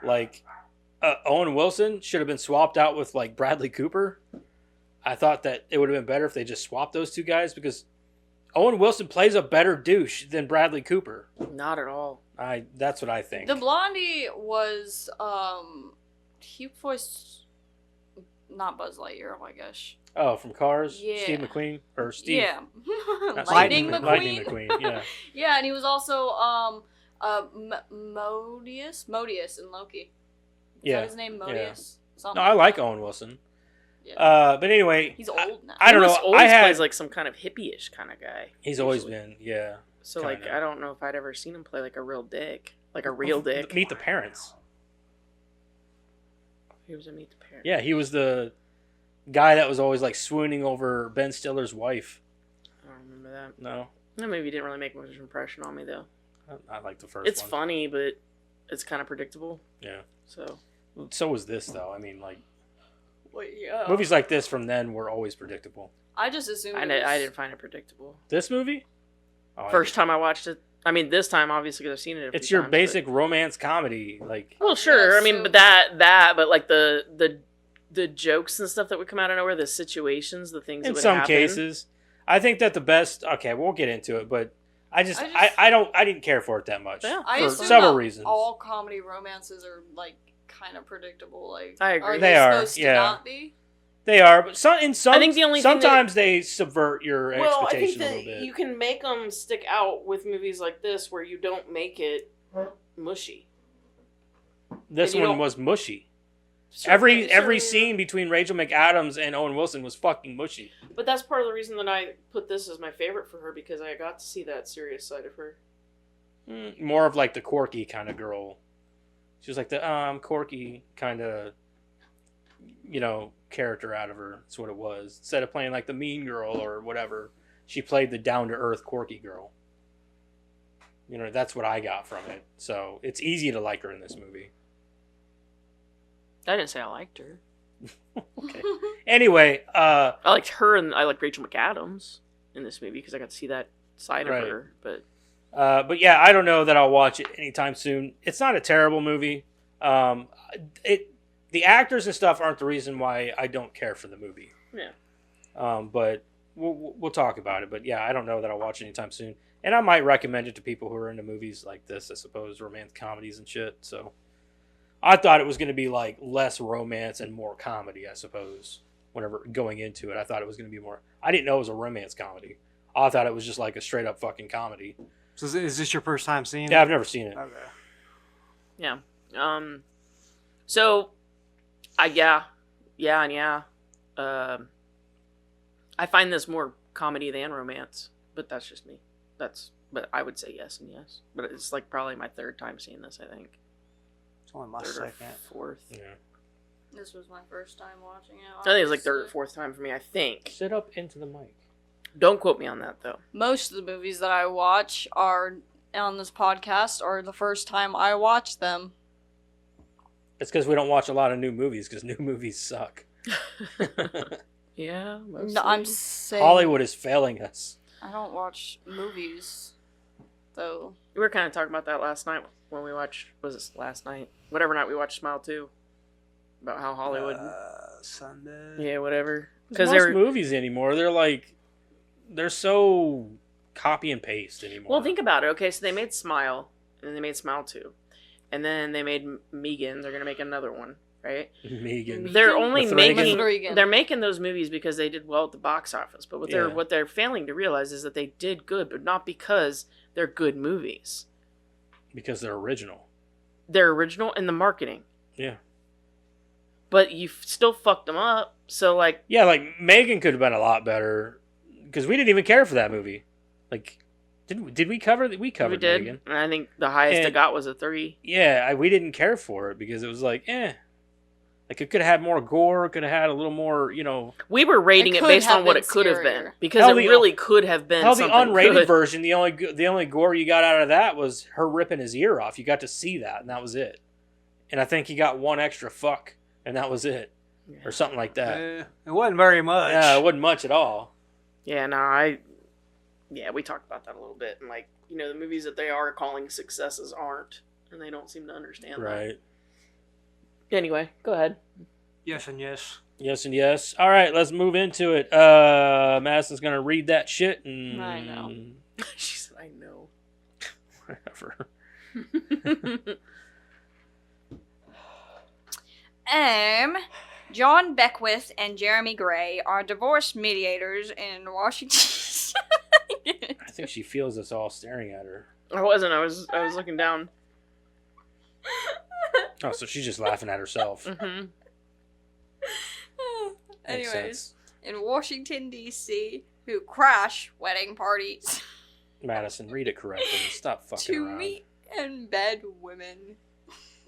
Like, Owen Wilson should have been swapped out with, like, Bradley Cooper. I thought that it would have been better if they just swapped those two guys because Owen Wilson plays a better douche than Bradley Cooper. Not at all. That's what I think. The Blondie was, he voiced, not Buzz Lightyear, I guess. Oh, from Cars? Yeah. Steve McQueen? Or Steve? Yeah. Not Lightning Steve McQueen. Lightning McQueen, yeah. Yeah, and he was also, Modius in Loki. Is that his name, Modius? Something No, I like Owen Wilson. Yeah. But anyway, He's old now. I don't He know. always plays like some kind of hippie-ish kind of guy. He's always usually. been, yeah. So kinda. like, I don't know if I'd ever seen him play like a real dick, like a real dick. Meet the Parents. He was a Meet the Parents. Yeah, he was the guy that was always like swooning over Ben Stiller's wife. I don't remember that. No, No, maybe he didn't really make much impression on me though. I like the first It's one. funny, but it's kind of predictable. Yeah. So So was this though. I mean, like Wait, yeah. movies like this from then were always predictable. I just assumed I didn't find it predictable. This movie? Oh, First time I watched it. I mean, this time obviously because I've seen it. it's your basic romance comedy. Like, Well, sure. Yeah, I mean, so- but but like the jokes and stuff that would come out of nowhere, the situations, the things. in that would some happen. cases, I think that the best. Okay, we'll get into it, but I didn't care for it that much Yeah. I for assume several that reasons. all comedy romances are like kind of predictable. Like, I agree. Are They they are, supposed yeah. to not be? They are, but some I think the only thing that- sometimes they subvert your Well, I think expectation a that little bit. you can make them stick out with movies like this, where you don't make it mushy. This and you one don't- was mushy. Sure, Every sure. scene between Rachel McAdams and Owen Wilson was fucking mushy. But that's part of the reason that I put this as my favorite for her, because I got to see that serious side of her. More of like the quirky kind of girl. She was like the quirky kind of, character out of her. That's what it was. Instead of playing like the mean girl or whatever, she played the down to earth quirky girl. That's what I got from it. So it's easy to like her in this movie. I didn't say I liked her. Okay. Anyway, I liked her, and I liked Rachel McAdams in this movie because I got to see that side Right. of her. but yeah, I don't know that I'll watch it anytime soon. It's not a terrible movie. The actors and stuff aren't the reason why I don't care for the movie. Yeah. But we'll talk about it. But yeah, I don't know that I'll watch it anytime soon. And I might recommend it to people who are into movies like this, I suppose, romance comedies and shit. So I thought it was going to be like less romance and more comedy, I suppose. Whenever going into it, I thought it was going to be more. I didn't know it was a romance comedy. I thought it was just like a straight up fucking comedy. So is this your first time seeing it? Yeah, I've never seen it. Okay. Yeah. So, yeah. I find this more comedy than romance, but that's just me. But I would say yes and yes. But it's like probably my third time seeing this, I think. It's only my Third second. or fourth. Yeah. This was my first time watching it. I think it was like third or obviously. fourth time for me, I think. Sit up into the mic. Don't quote me on that, though. Most of the movies that I watch are on this podcast are the first time I watch them. It's because we don't watch a lot of new movies because new movies suck. Yeah, mostly. No, I'm saying Hollywood is failing us. I don't watch movies, though. We were kind of talking about that last night when we watched, was it last night? Whatever night we watched Smile 2. About how Hollywood, Sunday. yeah, whatever. Because Because most movies anymore, they're so copy and paste anymore. well, think about it. Okay, so they made Smile, and then they made Smile 2. And then they made Megan. They're going to make another one, right? Megan. They're only With making Reagan. they're making those movies because they did well at the box office. But what Yeah. they're failing to realize is that they did good, but not because they're good movies. Because they're original. They're original in the marketing. Yeah. But you still fucked them up. So like, Yeah, like Megan could have been a lot better because we didn't even care for that movie. Like, did we cover that? We we covered did, Megan. and I think the highest And- it got was a 3. Yeah, we didn't care for it because it was like, Like, it could have had more gore, could have had a little more, We were rating It it could based have on what been it could have been scarier. because Hell, it the- really could have been Hell, the something unrated good. version, the only gore you got out of that was her ripping his ear off. You got to see that, and that was it. And I think he got one extra fuck, and that was it. Or something like that. It wasn't very much. Yeah, it wasn't much at all. Yeah, we talked about that a little bit, and like, the movies that they are calling successes aren't, and they don't seem to understand Right. that. Anyway, go ahead. Yes and yes. Yes and yes. All right, let's move into it. Madison's going to read that shit, and... I know. She said, "I know." Whatever. John Beckwith and Jeremy Gray are divorce mediators in Washington. I think she feels us all staring at her. I wasn't. I was looking down. Oh, so she's just laughing at herself. Mm-hmm. Makes Anyways, sense. in Washington, D.C., who crash wedding parties Madison, read it correctly. Stop fucking to around. meet and bed women.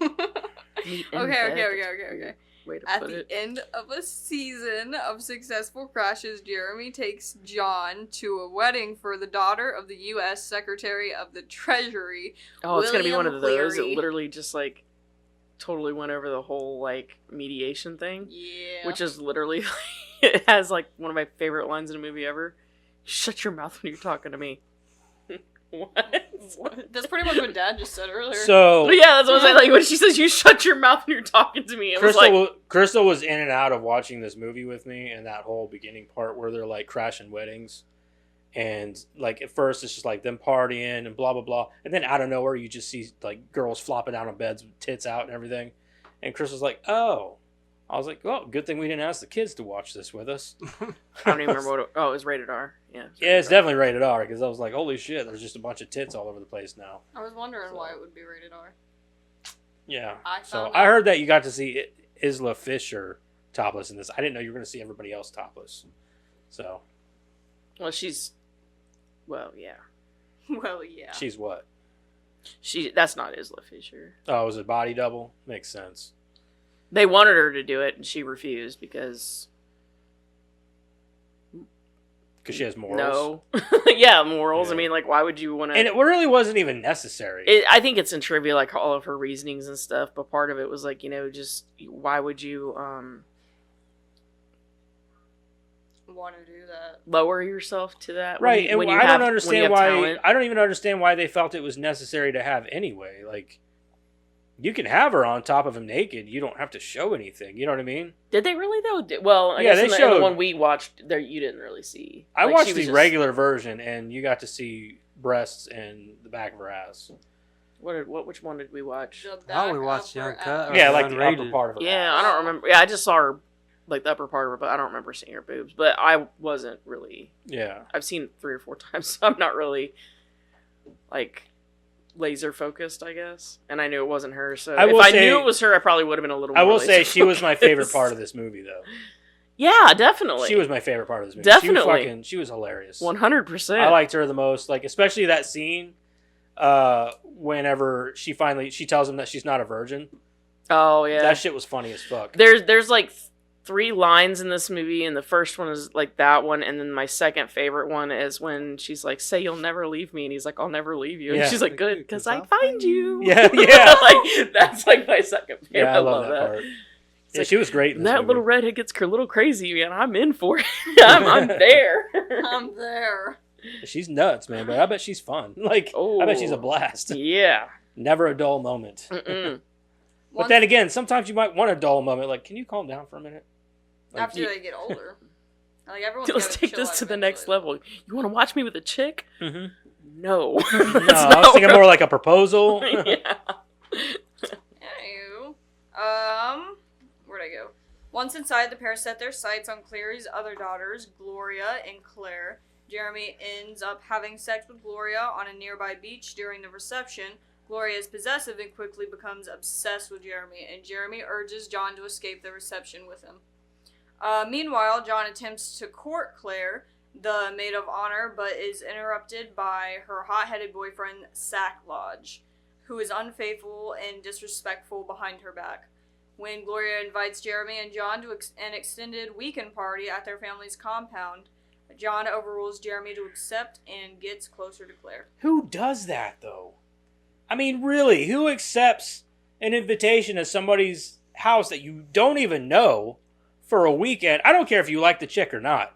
Meet in Okay. bed. Way to At put the it. end of a season of successful crashes, Jeremy takes John to a wedding for the daughter of the U.S. Secretary of the Treasury. Oh, it's gonna be one of William those. Cleary. It literally just like totally went over the whole like mediation thing, Yeah. which is literally it has like one of my favorite lines in a movie ever. Shut your mouth when you're talking to me. What? That's pretty much what Dad just said earlier. So, But yeah, that's what I'm saying. Like when she says, "You shut your mouth when you're talking to me," it was like, Crystal was in and out of watching this movie with me, and that whole beginning part where they're like crashing weddings, and like at first it's just like them partying and blah blah blah, and then out of nowhere you just see like girls flopping down on beds with tits out and everything, and Crystal's like, "Oh," I was like, "Well, good thing we didn't ask the kids to watch this with us." I don't even remember what. It was rated R. Yeah. Yeah, it's definitely rated R because I was like, "Holy shit!" There's just a bunch of tits all over the place now. I was wondering why it would be rated R. Yeah. I So found I out- heard that you got to see Isla Fisher topless in this. I didn't know you were going to see everybody else topless. So Well, she's. Well, yeah. Well, yeah. she's what? That's not Isla Fisher. Oh, was it body double? Makes sense. They wanted her to do it, and she refused because Because she has morals. no. Yeah, morals. Yeah. I mean, like, why would you want to? And it really wasn't even necessary. I think it's in trivia, like all of her reasonings and stuff. But part of it was like, just why would you Want to do that. lower yourself to that? right. When you And I have- don't when you understand have why. talent? I don't even understand why they felt it was necessary to have anyway. Like, You can have her on top of him naked. You don't have to show anything. You know what I mean? Did they really though? Well, I Yeah, guess they in the showed- one we watched, there you didn't really see. I Like, watched she the was just- regular version, and you got to see breasts and the back of her ass. Which one did we watch? The I only back watched of her the uncut. ass. Yeah, like the Unrated. upper part of her Yeah, ass. I don't remember. Yeah, I just saw her, like the upper part of her, but I don't remember seeing her boobs. But I wasn't really. Yeah. I've seen it 3 or 4 times, so I'm not really like laser focused, I guess. And I knew it wasn't her, so I if will I say- knew it was her, I probably would have been a little. I more will say laser she was my favorite focused. part of this movie, though. Yeah, definitely. She was my favorite part of this movie. Definitely. She was hilarious. 100%. I liked her the most, like especially that scene whenever she tells him that she's not a virgin. Oh yeah, That shit was funny as fuck. There's like 3 lines in this movie, and the first one is like that one, and then my second favorite one is when she's like, "Say you'll never leave me," and he's like, "I'll never leave you," and Yeah. she's like, "Good, because I find you." Yeah, yeah. Like that's like my second favorite. Yeah, I love that part. It's Yeah, like, she was great in And this that movie. little redhead gets a little crazy, man. I'm in for it. I'm there. I'm there. She's nuts, man, but I bet she's fun. Like, I bet she's a Oh. blast. Yeah. Never a dull moment. Mm-mm. But then again, sometimes you might want a dull moment. Like, can you calm down for a minute? Like, After they get older. Like everyone's Let's gotta take chill this out to the next eventually. level. You want to watch me with a chick? Mhm. No. No, I was thinking more like a proposal. Yeah. Anywho, where'd I go? Once inside, the pair set their sights on Clary's other daughters, Gloria and Claire. Jeremy ends up having sex with Gloria on a nearby beach during the reception. Gloria is possessive and quickly becomes obsessed with Jeremy, and Jeremy urges John to escape the reception with him. Meanwhile, John attempts to court Claire, the maid of honor, but is interrupted by her hot-headed boyfriend, Sack Lodge, who is unfaithful and disrespectful behind her back. When Gloria invites Jeremy and John to an extended weekend party at their family's compound, John overrules Jeremy to accept and gets closer to Claire. Who does that, though? I mean, really, who accepts an invitation to somebody's house that you don't even know for a weekend? I don't care if you like the chick or not.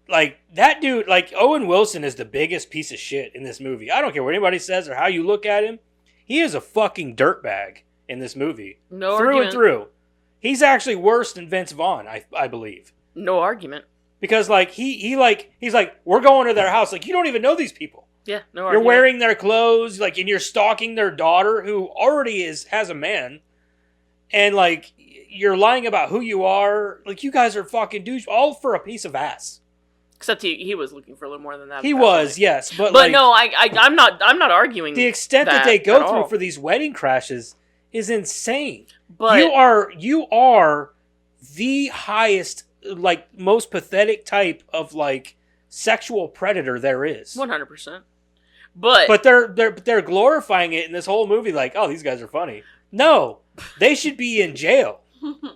Like, that dude, like, Owen Wilson is the biggest piece of shit in this movie. I don't care what anybody says or how you look at him. He is a fucking dirtbag in this movie. No through argument. and through. He's actually worse than Vince Vaughn, I believe. No argument. Because, like, he's like, we're going to their house. Like, you don't even know these people. Yeah, no You're argument. wearing their clothes, like, and you're stalking their daughter, who already has a man, and like, you're lying about who you are. Like, you guys are fucking douche, all for a piece of ass. Except he was looking for a little more than that. He at that was, point. yes, but But like, no, I'm not arguing. the extent that that they go at through all. for these wedding crashes is insane. But you are the highest, like, most pathetic type of like sexual predator there is. 100%. But They're glorifying it in this whole movie, like, oh, these guys are funny. No, they should be in jail.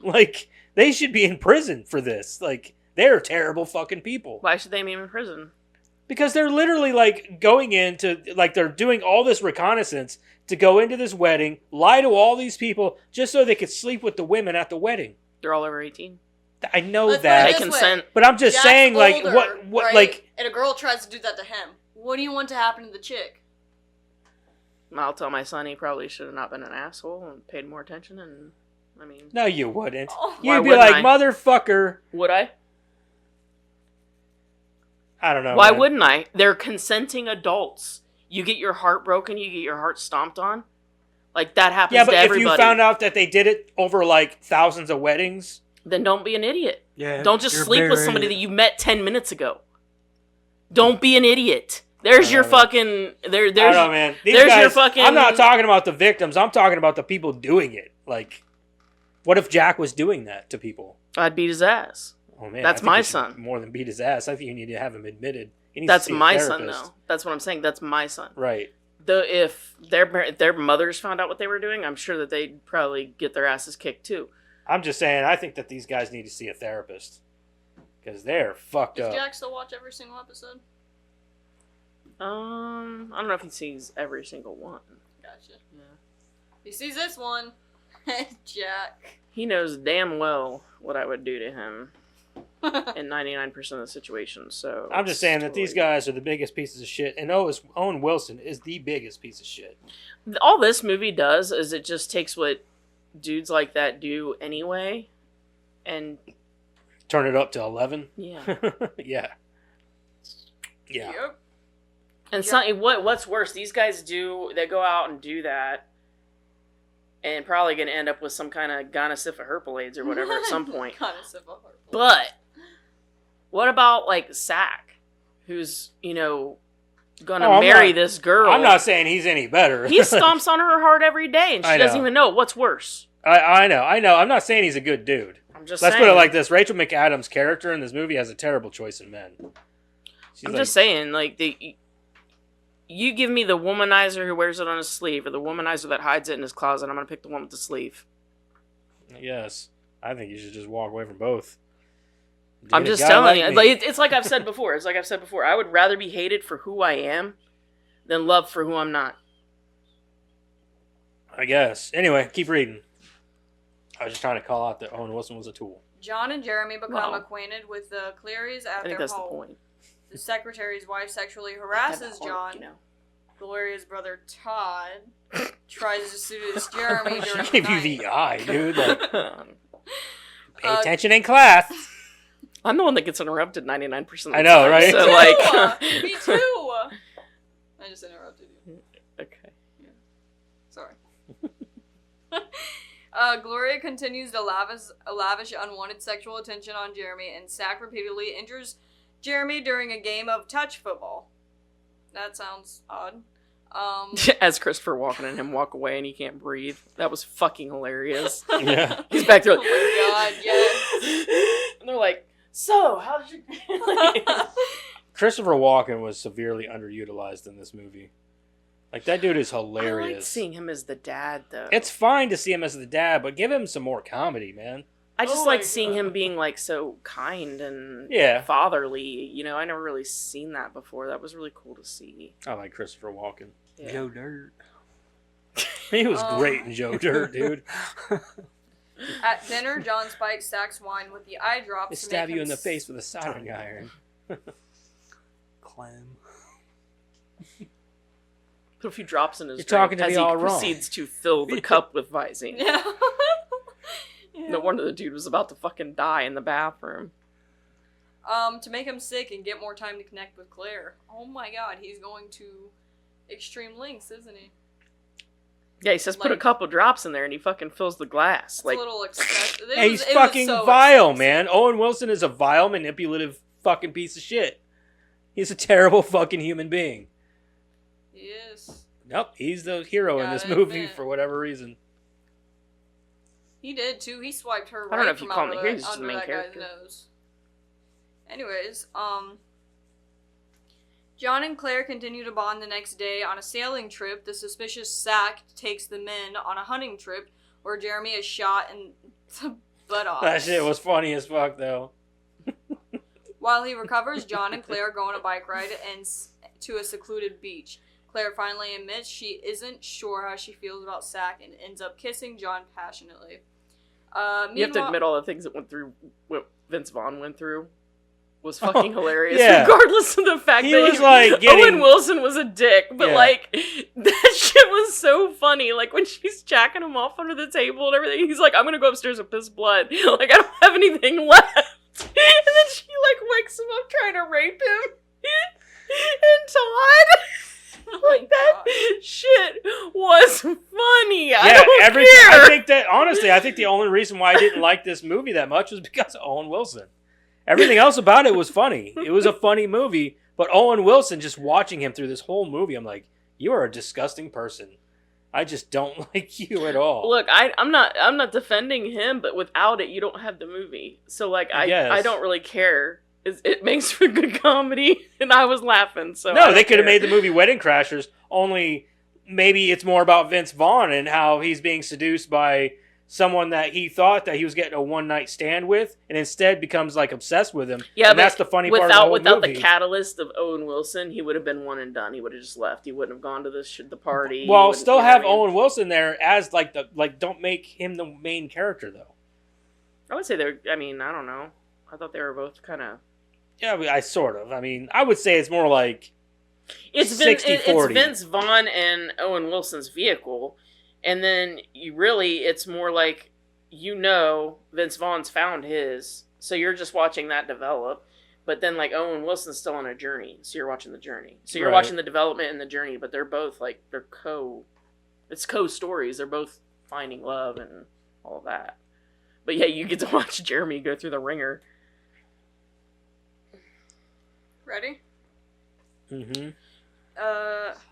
Like, they should be in prison for this. Like, they're terrible fucking people. why should they be in prison? Because they're literally, like, going into, like, they're doing all this reconnaissance to go into this wedding, lie to all these people, just so they could sleep with the women at the wedding. They're all over 18. I know Let's that. They this way. consent. But I'm just Jack's saying, like, older, what, right? like, And a girl tries to do that to him. What do you want to happen to the chick? I'll tell my son he probably should have not been an asshole and paid more attention. And I mean, no, you wouldn't. Oh. Why You'd be wouldn't like, I? motherfucker. would I? I don't know. Why man. wouldn't I? They're consenting adults. You get your heart broken, you get your heart stomped on. Like, that happens Yeah, but to if everybody. you found out that they did it over, like, thousands of weddings, Then don't be an idiot. Yeah, Don't just you're sleep with buried. somebody that you met 10 minutes ago. Don't be an idiot. There's your I don't know. fucking... I don't know, There's man. These there's guys, your fucking- I'm not talking about the victims. I'm talking about the people doing it. Like, what if Jack was doing that to people? I'd beat his ass. Oh man, That's I think my you should son. More than beat his ass, I think you need to have him admitted. He needs That's to see a my son, therapist. though. That's what I'm saying. That's my son. Right. If their mothers found out what they were doing, I'm sure that they'd probably get their asses kicked, too. I'm just saying. I think that these guys need to see a therapist because they're fucked Does up. Jack still watch every single episode? I don't know if he sees every single one. Gotcha. Yeah. He sees this one. Jack. He knows damn well what I would do to him. in 99% of the situations. So I'm just saying that these totally- guys are the biggest pieces of shit, and Owen Wilson is the biggest piece of shit. all this movie does is it just takes what dudes like that do anyway, and Turn it up to 11. yeah. Yeah. Yeah. Yep. And some, what's worse, these guys they go out and do that, and probably going to end up with some kind of gonorrhea herpes or whatever at some point. But what about like Sack, who's gonna marry this girl? I'm not saying he's any better. He stomps on her heart every day, and she I know. doesn't even know what's worse. I know. I'm not saying he's a good dude. I'm just Let's saying. put it like this: Rachel McAdams' character in this movie has a terrible choice in men. I'm just saying, like you give me the womanizer who wears it on his sleeve, or the womanizer that hides it in his closet. I'm gonna pick the one with the sleeve. Yes, I think you should just walk away from both. I'm Date a just guy telling you. me. Like it's like I've said before. I would rather be hated for who I am than loved for who I'm not. I guess. Anyway, keep reading. I was just trying to call out that Owen Wilson was a tool. John and Jeremy become Wow. acquainted with the Clearys I at think their that's the home. point. The secretary's wife sexually Have harasses that John. heart, Gloria's brother Todd tries to seduce Jeremy She during the gave you night. the eye, dude. Like, pay Uh, attention in class. I'm the one that gets interrupted 99% of the I know, time, right? So Me like, too! Me too! I just interrupted you. okay. Sorry. Gloria continues to lavish unwanted sexual attention on Jeremy, and Sack repeatedly injures Jeremy during a game of touch football. That sounds odd. As Christopher Walken and him walk away and he can't breathe. That was fucking hilarious. Yeah. He's back there Oh my god, yes. and they're like, so, how did you... Christopher Walken was severely underutilized in this movie. Like, that dude is I hilarious. like seeing him as the dad, though. It's fine to see him as the dad, but give him some more comedy, man. I just Oh my like seeing God. him being, like, so kind and Yeah. fatherly. I never really seen that before. That was really cool to see. I like Christopher Walken. Yeah. Joe Dirt. He was great in Joe Dirt, dude. At dinner, John spikes Sack's wine with the eye drops. They to stab make you him in the face with a soldering iron. Clem. Put a few drops in his You're drink talking to as me he all wrong. proceeds to fill the cup with Visine. Yeah. Yeah. No wonder the dude was about to fucking die in the bathroom. To make him sick and get more time to connect with Claire. Oh my god, he's going to extreme lengths, isn't he? Yeah, he says put a Like- couple drops in there and he fucking fills the glass. It's Like, a little excessive. Hey, he's fucking vile, man. Owen Wilson is a vile, manipulative fucking piece of shit. He's a terrible fucking human being. He is. Nope, he's the hero in Gotta this movie admit. for whatever reason. He did too. He swiped her I don't know right if you from call him under, the hero, he's just the under main that character. guy's nose. Anyways, John and Claire continue to bond the next day on a sailing trip. The suspicious Sack takes the men on a hunting trip where Jeremy is shot in the buttocks. That shit was funny as fuck, though. While he recovers, John and Claire go on a bike ride and to a secluded beach. Claire finally admits she isn't sure how she feels about Sack and ends up kissing John passionately. you have to Meanwhile- admit all the things that went through, what Vince Vaughn went through was fucking hilarious. yeah. Regardless of the fact He that was, like, getting- Owen Wilson was a dick, but Yeah. like that shit was so funny. Like when she's jacking him off under the table and everything, he's like, "I'm gonna go upstairs and piss blood. Like I don't have anything left." And then she like wakes him up trying to rape him. And Todd, Oh my like that shit was funny. I Yeah, don't everything. care. I think that honestly, I think the only reason why I didn't like this movie that much was because of Owen Wilson. Everything else about it was funny. It was a funny movie, but Owen Wilson, just watching him through this whole movie, I'm like, you are a disgusting person. I just don't like you at all. Look, I'm not defending him, but without it, you don't have the movie. So like, Yes. I don't really care. It makes for good comedy, and I was laughing. So I No, don't they could have care. made the movie Wedding Crashers, only maybe it's more about Vince Vaughn and how he's being seduced by someone that he thought that he was getting a one-night stand with, and instead becomes like obsessed with him. Yeah, and but that's the funny part of the whole without movie. the catalyst of Owen Wilson, he would have been one and done. He would have just left. He wouldn't have gone to the party. He Well, wouldn't- still you know what have I mean? Owen Wilson there as don't make him the main character though. I would say they're. I mean, I don't know. I thought they were both kind of. Yeah, I sort of. I mean, I would say it's more like It's 60-40. Vince Vaughn and Owen Wilson's vehicle, and then it's more like Vince Vaughn's found his, so you're just watching that develop. But then like Owen Wilson's still on a journey, so you're watching the journey. So you're watching the development and the journey, but they're both like it's co-stories. They're both finding love and all of that. But yeah, you get to watch Jeremy go through the ringer. Ready? Mm-hmm.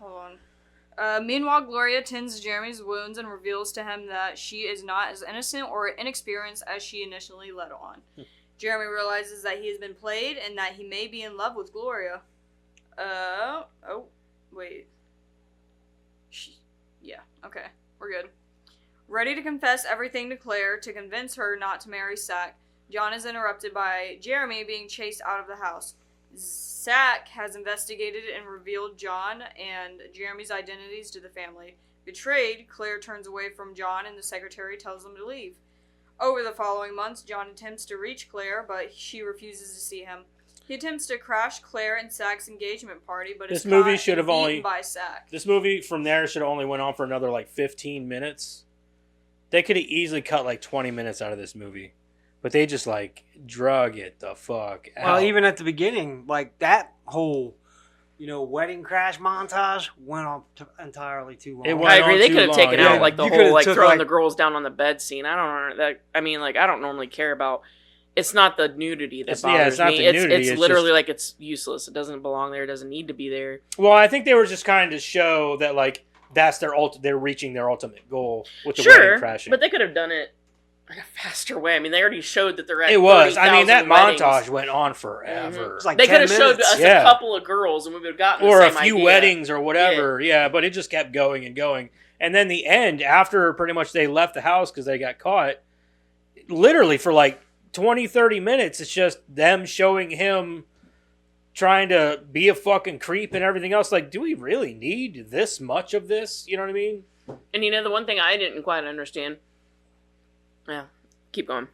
Hold on. Meanwhile, Gloria tends to Jeremy's wounds and reveals to him that she is not as innocent or inexperienced as she initially let on. Jeremy realizes that he has been played and that he may be in love with Gloria. Wait. Yeah, okay. We're good. Ready to confess everything to Claire to convince her not to marry Sack, John is interrupted by Jeremy being chased out of the house. Sack has investigated and revealed John and Jeremy's identities to the family. Betrayed, Claire turns away from John and the secretary tells them to leave. Over the following months, John attempts to reach Claire, but she refuses to see him. He attempts to crash Claire and Sack's engagement party, but is caught and beaten by Sack. This movie from there should have only went on for another like 15 minutes. They could have easily cut like 20 minutes out of this movie. But they just like drug it the fuck out. Well, even at the beginning, like that whole, wedding crash montage went on entirely too long. I agree. They could have taken out like the whole like throwing like the girls down on the bed scene. I don't know that. I mean, like I don't normally care about. It's not the nudity that bothers me. It's literally like it's useless. It doesn't belong there. It doesn't need to be there. Well, I think they were just kind of show that like that's they're reaching their ultimate goal with the wedding crashing. But they could have done it like a faster way. I mean, they already showed that they're at. It was. I mean, that weddings. Montage went on forever. Mm-hmm. It's like they could have 10 showed minutes. us a couple of girls, and we would have gotten or the a same few idea. weddings or whatever. Yeah, but it just kept going and going. And then the end, after pretty much they left the house because they got caught, literally for like 20, 30 minutes, it's just them showing him trying to be a fucking creep and everything else. Like, do we really need this much of this? You know what I mean? And the one thing I didn't quite understand. Yeah, keep going.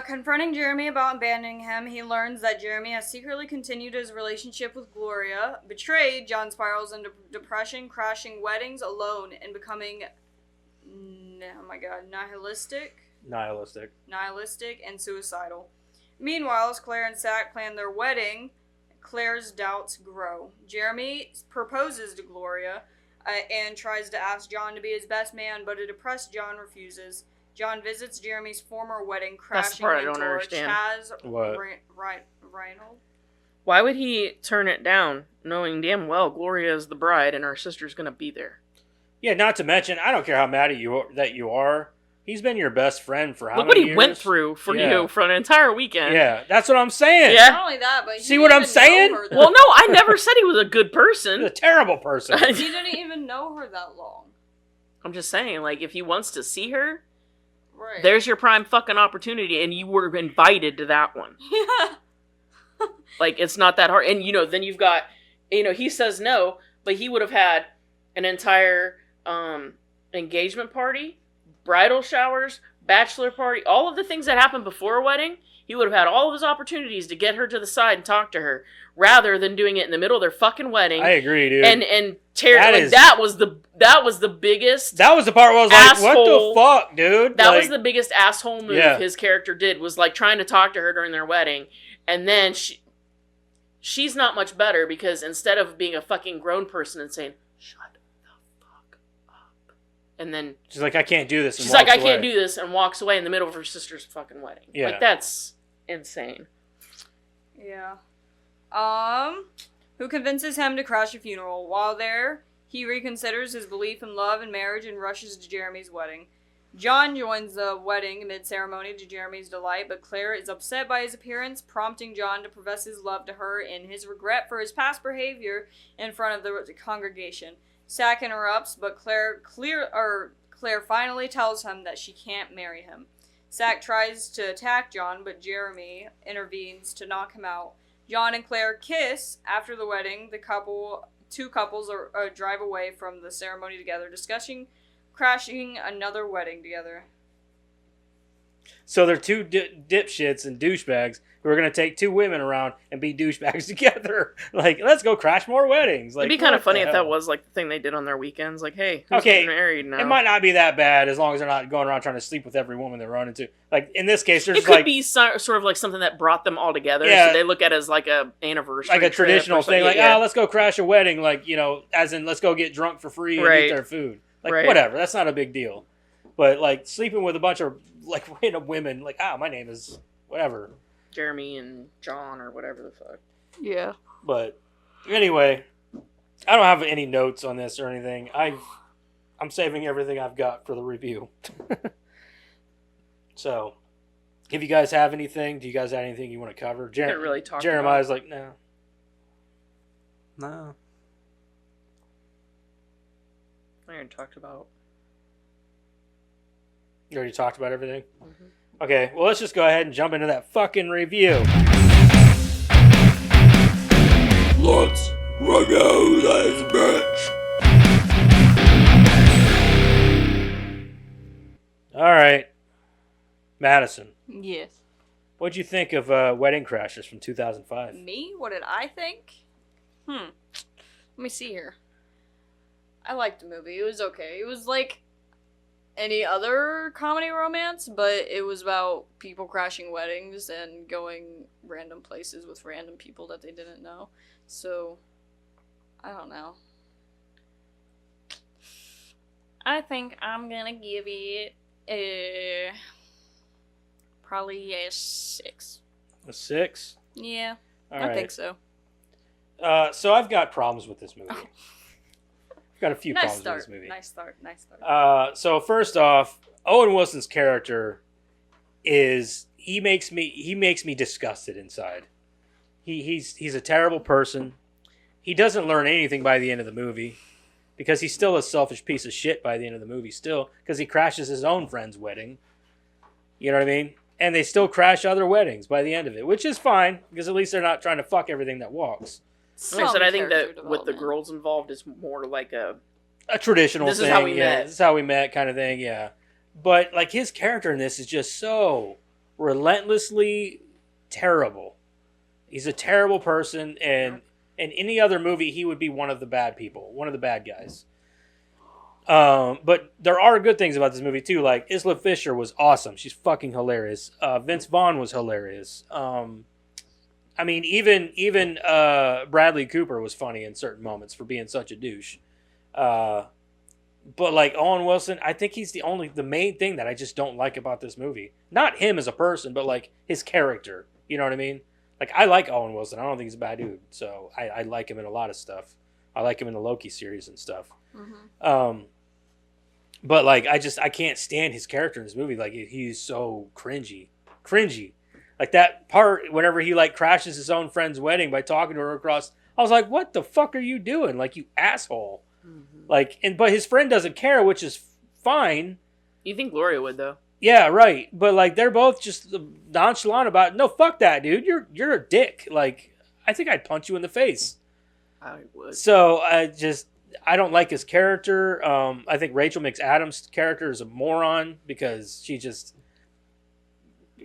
Confronting Jeremy about abandoning him, he learns that Jeremy has secretly continued his relationship with Gloria. Betrayed, John spirals into depression, crashing weddings alone, and becoming, nihilistic and suicidal. Meanwhile, as Claire and Sack plan their wedding, Claire's doubts grow. Jeremy proposes to Gloria and tries to ask John to be his best man, but a depressed John refuses. John visits Jeremy's former wedding, crashing into Chaz Reinhold. Why would he turn it down, knowing damn well Gloria is the bride and our sister's going to be there? Yeah, not to mention, I don't care how mad at you that you are. He's been your best friend for how many years? Look what he went through for you for an entire weekend. Yeah, that's what I'm saying. Yeah. Not only that, but see what I'm saying? Well, no, I never said he was a good person. He's a terrible person. He didn't even know her that long. I'm just saying, like, if he wants to see her, right. There's your prime fucking opportunity, and you were invited to that one. Yeah. Like, it's not that hard. And, then you've got, he says no, but he would have had an entire engagement party, bridal showers, bachelor party, all of the things that happen before a wedding. He would have had all of his opportunities to get her to the side and talk to her, rather than doing it in the middle of their fucking wedding. I agree, dude. And tear that was the biggest. That was the part where I was asshole, like, "What the fuck, dude?" That was the biggest asshole move his character did, was like trying to talk to her during their wedding, and then she's not much better, because instead of being a fucking grown person and saying, "Shut the fuck up," and then she's like, "I can't do this." She's like, "I can't do this," and walks away in the middle of her sister's fucking wedding. Yeah. Like, that's insane. Yeah. Who convinces him to crash a funeral. While there, he reconsiders his belief in love and marriage and rushes to Jeremy's wedding. John joins the wedding mid-ceremony to Jeremy's delight, but Claire is upset by his appearance, prompting John to profess his love to her and his regret for his past behavior in front of the congregation. Sack interrupts, but Claire finally tells him that she can't marry him. Sack tries to attack John, but Jeremy intervenes to knock him out. John and Claire kiss after the wedding. Two couples drive away from the ceremony together, discussing crashing another wedding together. So they're two dipshits and douchebags who are going to take two women around and be douchebags together. Like, let's go crash more weddings. Like, It'd be kind of what the funny if that hell? was like the thing they did on their weekends. Like, hey, who's Okay, getting married now? It might not be that bad as long as they're not going around trying to sleep with every woman they run into. Like, in this case, there's It could like be sort of like something that brought them all together. Yeah. So they look at it as like a anniversary, like a trip traditional or something. thing. Like, Yeah. oh, let's go crash a wedding. Like, you know, as in, let's go get drunk for free and Right. eat their food. Like, Right. whatever. That's not a big deal. But, like, sleeping with a bunch of, like, random women, like, my name is whatever. Jeremy and John or whatever the fuck. Yeah. But anyway, I don't have any notes on this or anything. I'm saving everything I've got for the review. So, if you guys have anything, do you guys have anything you want to cover? Can't really talk Jeremiah's like, no. No. I already talked about. You already talked about everything? Mhm. Okay, well, let's just go ahead and jump into that fucking review. Let's review this bitch. All right. Madison, Yes. what'd you think of Wedding Crashers from 2005? Me? What did I think? Let me see here. I liked the movie. It was okay. It was like any other comedy romance, but it was about people crashing weddings and going random places with random people that they didn't know. So, I don't know. I think I'm gonna give it probably a 6. A 6? Yeah, All I right. think so. So I've got problems with this movie. Oh. I've got a few Nice problems start. with this movie. Nice start. So first off, Owen Wilson's character he makes me disgusted inside. He's a terrible person. He doesn't learn anything by the end of the movie because he's still a selfish piece of shit by the end of the movie still because he crashes his own friend's wedding. You know what I mean? And they still crash other weddings by the end of it, which is fine because at least they're not trying to fuck everything that walks. Like I said, I think character that with the development. girls involved is more like a Traditional This thing. is how we yeah. met. This is how we met kind of thing, yeah. But like his character in this is just so relentlessly terrible. He's a terrible person, and in any other movie he would be one of the bad people, one of the bad guys. But there are good things about this movie too. Like Isla Fisher was awesome. She's fucking hilarious. Vince Vaughn was hilarious. I mean, even Bradley Cooper was funny in certain moments for being such a douche. But like Owen Wilson, I think he's the main thing that I just don't like about this movie. Not him as a person, but like his character. You know what I mean? Like I like Owen Wilson. I don't think he's a bad dude. So I like him in a lot of stuff. I like him in the Loki series and stuff. Mm-hmm. But like I can't stand his character in this movie. Like he's so cringy. Like that part whenever he like crashes his own friend's wedding by talking to her across. I was like, what the fuck are you doing? Like you asshole. Like but his friend doesn't care, which is fine. You think Gloria would though? Yeah, right. But like they're both just nonchalant about it. No, fuck that, dude. You're a dick. Like I think I'd punch you in the face. I would. So I don't like his character. I think Rachel McAdams' character is a moron because she just,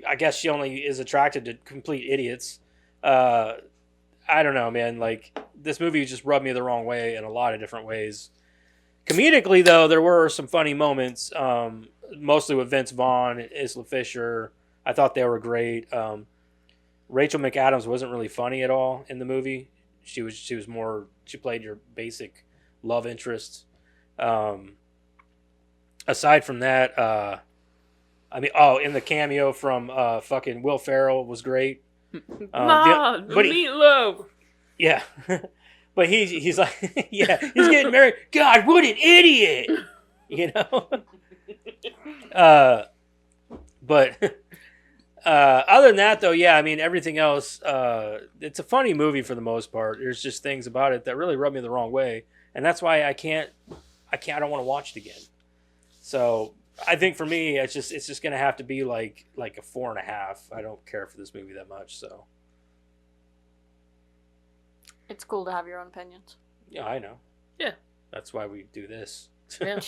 I guess she only is attracted to complete idiots. I don't know, man. Like this movie just rubbed me the wrong way in a lot of different ways. Comedically, though, there were some funny moments, mostly with Vince Vaughn and Isla Fisher. I thought they were great. Rachel McAdams wasn't really funny at all in the movie. She was more. She played your basic love interest. Aside from that, I mean, in the cameo from fucking Will Ferrell was great. Nah, but meatloaf. Yeah, but he's like, yeah, he's getting married. God, what an idiot! You know. But other than that, though, yeah, I mean, everything else, it's a funny movie for the most part. There's just things about it that really rub me the wrong way, and that's why I don't want to watch it again. So I think for me, it's just gonna have to be like a 4.5. I don't care for this movie that much, so. It's cool to have your own opinions. Yeah, I know. Yeah. That's why we do this. Yeah.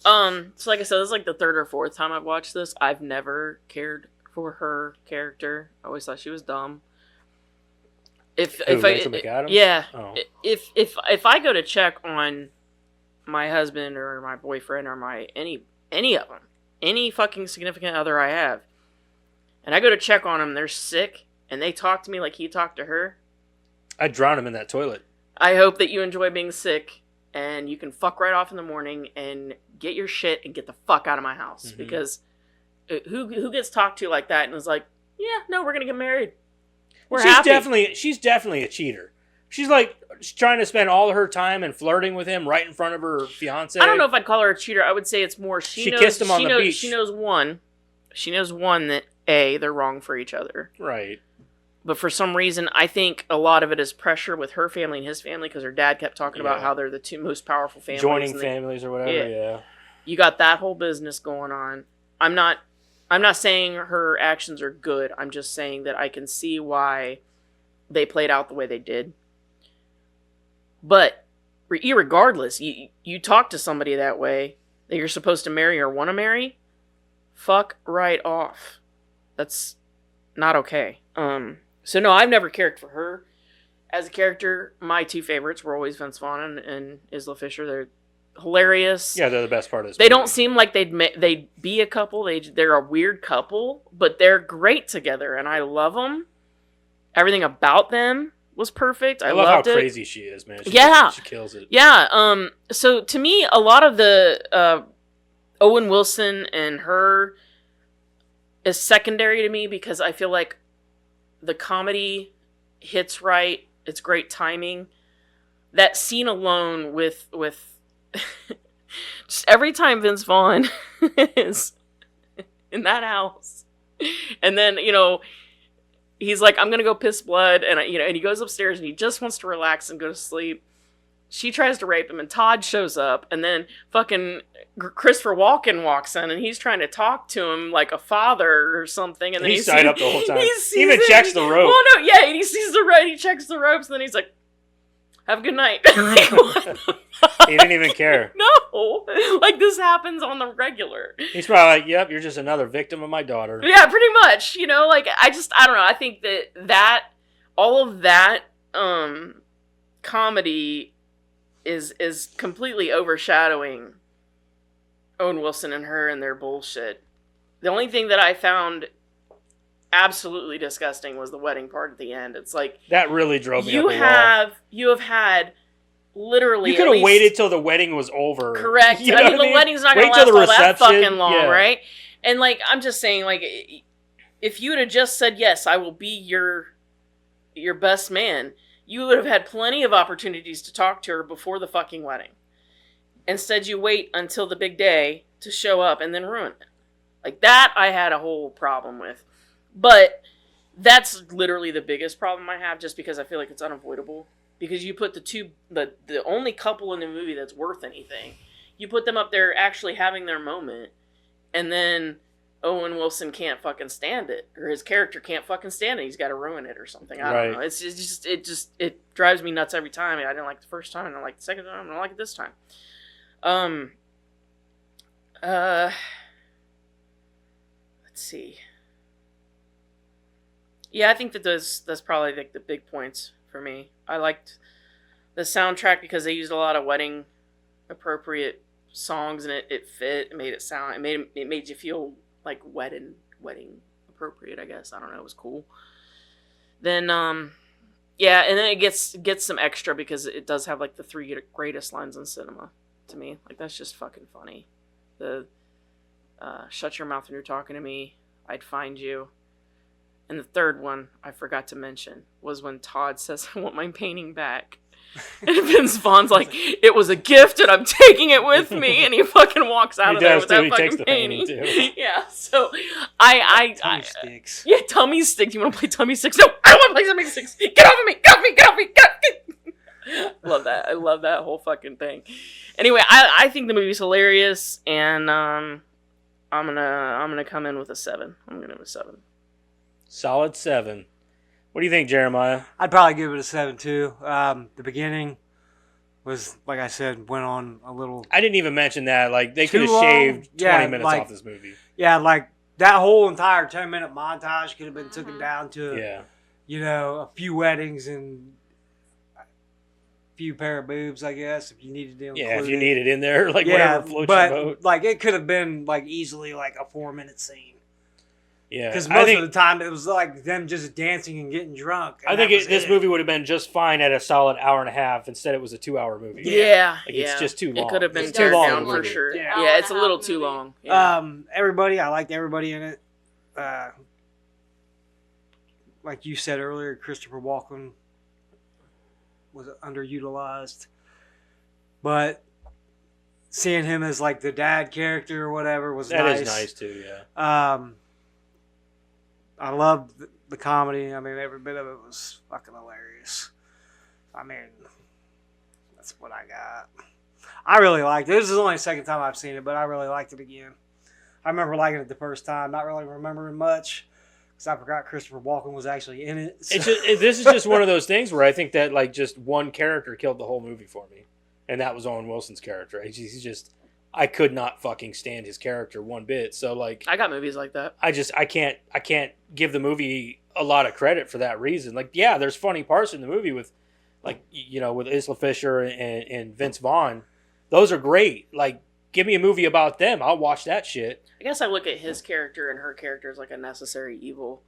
So like I said, this is like the third or fourth time I've watched this. I've never cared for her character. I always thought she was dumb. Rachel McAdams? Yeah. Oh. If I go to check on my husband or my boyfriend or my any of them, any fucking significant other I have, and I go to check on them, they're sick, and they talk to me like he talked to her, I'd drown him in that toilet. I hope that you enjoy being sick and you can fuck right off in the morning and get your shit and get the fuck out of my house. Mhm. Because who gets talked to like that and is like, yeah, no, we're gonna get married. We're happy. She's definitely a cheater. She's like trying to spend all of her time and flirting with him right in front of her fiance. I don't know if I'd call her a cheater. I would say it's more she knows, kissed him on the beach. She knows one that they're wrong for each other. Right. But for some reason, I think a lot of it is pressure with her family and his family because her dad kept talking about how they're the two most powerful families. Joining families or whatever, yeah. You got that whole business going on. I'm not saying her actions are good. I'm just saying that I can see why they played out the way they did. But irregardless, you talk to somebody that way that you're supposed to marry or want to marry, fuck right off. That's not okay. So no, I've never cared for her as a character. My two favorites were always Vince Vaughn and Isla Fisher. They're hilarious. Yeah, they're the best part of this They movie. don't seem like they'd be a couple. They're a weird couple, but they're great together, and I love them. Everything about them was perfect. I love how loved it. crazy she is, man. She kills it. Yeah. So to me, a lot of the Owen Wilson and her is secondary to me because I feel like the comedy hits right. It's great timing. That scene alone with just every time Vince Vaughn is in that house, and then he's like, I'm gonna go piss blood, and and he goes upstairs and he just wants to relax and go to sleep. She tries to rape him, and Todd shows up, and then fucking Christopher Walken walks in, and he's trying to talk to him like a father or something, and then he's tied up the whole time. He even checks the rope. Oh no, yeah, and he sees the rope, he checks the ropes, and then he's like, "Have a good night." Like, what the fuck? He didn't even care. No, like this happens on the regular. He's probably like, "Yep, you're just another victim of my daughter." Yeah, pretty much. Like I don't know. I think that all of that comedy is completely overshadowing Owen Wilson and her and their bullshit. The only thing that I found absolutely disgusting was the wedding part at the end. It's like that really drove me up the wall. You have had literally. You could have waited till the wedding was over. Correct. You know I mean, the wedding's not going to last all that fucking long, right? And like, I'm just saying, like, if you would have just said yes, I will be your best man, you would have had plenty of opportunities to talk to her before the fucking wedding. Instead, you wait until the big day to show up and then ruin it. Like, that I had a whole problem with. But that's literally the biggest problem I have, just because I feel like it's unavoidable. Because you put the only couple in the movie that's worth anything, you put them up there actually having their moment, and then Owen Wilson can't fucking stand it, or his character can't fucking stand it. He's got to ruin it or something. I don't know. It drives me nuts every time. I didn't like the first time, I didn't like the second time, I don't like it this time. Let's see. Yeah, I think that's probably like the big points for me. I liked the soundtrack because they used a lot of wedding appropriate songs, and it fit. It made it sound. It made you feel like wedding appropriate. I guess, I don't know. It was cool. Then yeah, and then it gets some extra because it does have like the 3 greatest lines in cinema to me. Like, that's just fucking funny. The shut your mouth when you're talking to me, I'd find you. And the third one I forgot to mention was when Todd says, I want my painting back. And Vince Vaughn's like, it was a gift and I'm taking it with me. And he fucking walks out of there with that fucking painting. Too. Yeah, so Tummy sticks. Yeah, tummy sticks. You want to play tummy sticks? No, I don't want to play tummy sticks. Get off of me! Get off me! Get off me! Get off me! Love that. I love that whole fucking thing. Anyway, I think the movie's hilarious, and I'm gonna come in with a 7. I'm gonna give it a 7. Solid 7. What do you think, Jeremiah? I'd probably give it a 7 too. The beginning, was, like I said, went on a little. I didn't even mention that. Like, they Too could have long? shaved 20 Yeah, minutes like- off this movie. Yeah, like that whole entire 10-minute montage could have been taken down to, Yeah. a few weddings and a few pair of boobs, I guess, if you needed to include Yeah, if you it. need it in there, like Yeah, whatever floats but your boat. like it could have been like easily like a 4-minute scene. Yeah. Because I most think, of the time it was like them just dancing and getting drunk. and I think that was this it. movie would have been just fine at a solid hour and a half. Instead, it was a 2-hour movie. Yeah, Like, yeah. it's just too long. It could have been It's too turned long down of a for movie. sure. Yeah. Yeah, it's a Hour and a little half too movie. long. Yeah. Everybody, I liked everybody in it. Like you said earlier, Christopher Walken was underutilized, but seeing him as like the dad character or whatever was That nice. is nice too, yeah. I loved the comedy. I mean, every bit of it was fucking hilarious. I mean, that's what I got. I really liked it. This is only the second time I've seen it, but I really liked it again. I remember liking it the first time, not really remembering much because I forgot Christopher Walken was actually in it. So- This is just one of those things where I think that like just one character killed the whole movie for me, and that was Owen Wilson's character. He's just, I could not fucking stand his character one bit. So like, I got movies like that. I can't give the movie a lot of credit for that reason. Like, yeah, there's funny parts in the movie with, like, with Isla Fisher and Vince Vaughn. Those are great. Like, give me a movie about them. I'll watch that shit. I guess I look at his character and her character as like a necessary evil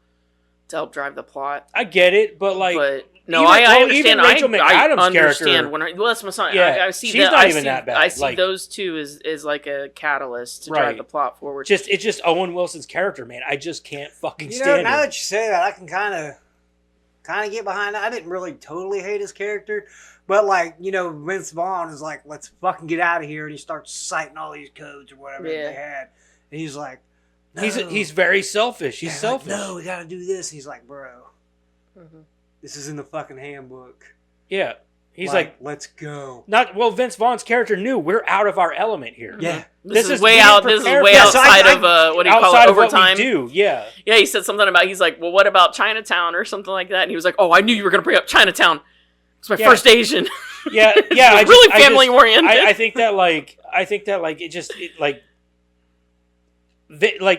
to help drive the plot. I get it, but like, But no, even- I well, understand. even Rachel I McAdams' understand character- when well, that's my son. Yeah, I see she's that. not I even see, that bad. I see Like- those two as like a catalyst to Right. drive the plot forward. it's just Owen Wilson's character, man. I just can't fucking You know, stand now him. that you say that, I can kind of get behind it. I didn't really totally hate his character, but like, Vince Vaughn is like, let's fucking get out of here, and he starts citing all these codes or whatever Yeah. they had, and he's like, no. He's very selfish. He's Yeah, like, selfish. no, we gotta do this. He's like, bro, Mhm. this is in the fucking handbook. Yeah, he's like let's go. Vince Vaughn's character knew we're out of our element here. Yeah. This is we way didn't out. This is prepare way for- Yeah, so outside I- of what do you call outside it? of what Overtime. we do. Yeah, Yeah, he said something about. He's like, well, what about Chinatown or something like that? And he was like, oh, I knew you were gonna bring up Chinatown. It's my Yeah. first Asian. yeah. It's really family oriented. I think that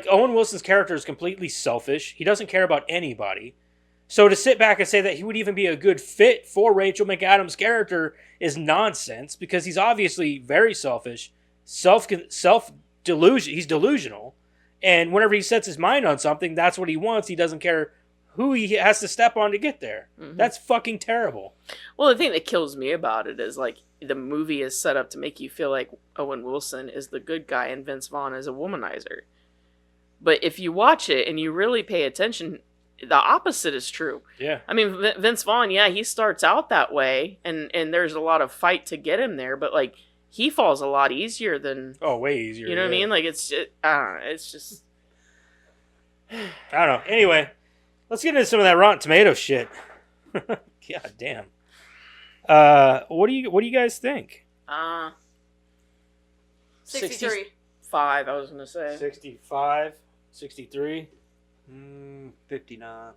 Owen Wilson's character is completely selfish. He doesn't care about anybody. So to sit back and say that he would even be a good fit for Rachel McAdams' character is nonsense because he's obviously very selfish, self delusion. He's delusional, and whenever he sets his mind on something, that's what he wants. He doesn't care who he has to step on to get there. Mhm. That's fucking terrible. Well, the thing that kills me about it is like the movie is set up to make you feel like Owen Wilson is the good guy and Vince Vaughn is a womanizer. But if you watch it and you really pay attention, the opposite is true. Yeah. I mean, Vince Vaughn, yeah, he starts out that way, and there's a lot of fight to get him there, but like he falls a lot easier than Oh, way easier. you know what I yeah. mean. Like it's just, I don't know, it's just I don't know. Anyway, let's get into some of that Rotten Tomato shit. God damn. What do you guys think? 63. 5. I was gonna say 65, 63. 59.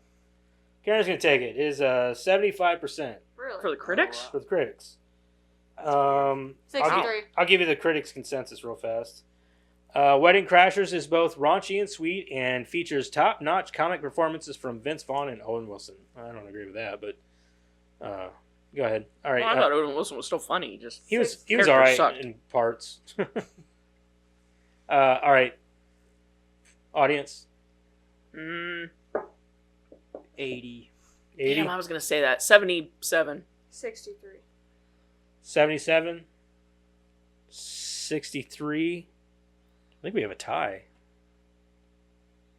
Karen's gonna take it. It is 75% Really? for the critics. for the critics. I'll 63. give you the critics' consensus real fast. Wedding Crashers is both raunchy and sweet and features top-notch comic performances from Vince Vaughn and Owen Wilson. I don't agree with that, but go ahead. All right. Well, I thought Owen Wilson was still funny. Just He was character all right sucked. in parts. All right. Audience, 80. 80, Damn, I was gonna say that 77. 63. 77, 63. I think we have a tie.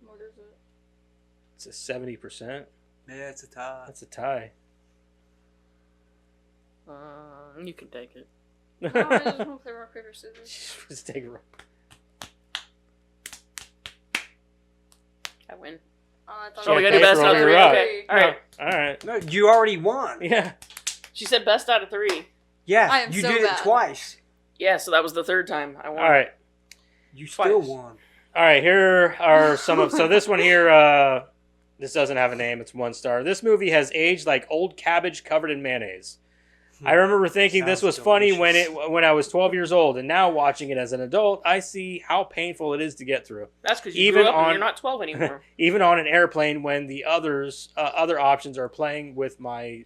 What is it? It's a 70%. Yeah, it's a tie. That's a tie. You can take it. No, I just want to play rock, paper, scissors. Just take it. I win. I thought Oh, we gotta do best out of three, okay. All right. All right. No, you already won. Yeah. She said best out of 3. Yeah, I am you so did bad. it twice. Yeah, so that was the third time I won. All right. You still Twice. won. All right. Here are some of. So this one here. This doesn't have a name. It's 1 star. This movie has aged like old cabbage covered in mayonnaise. I remember thinking this Sounds was funny delicious. when I was 12 years old, and now watching it as an adult, I see how painful it is to get through. That's because you Even grew up on- and you're not 12 anymore. Even on an airplane when the other options are playing with my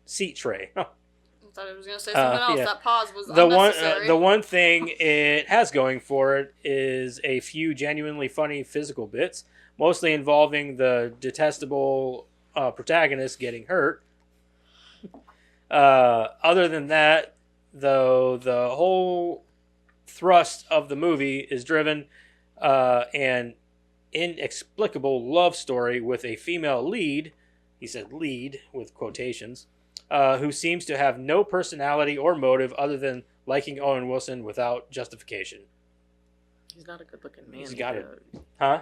seat tray. I thought I was gonna say something else. Yeah. That pause was The unnecessary. one thing it has going for it is a few genuinely funny physical bits, mostly involving the detestable protagonist getting hurt. Other than that, though, the whole thrust of the movie is driven an inexplicable love story with a female lead. He said lead with quotations. Who seems to have no personality or motive other than liking Owen Wilson without justification. He's not a good-looking man. He's got it. though. Huh?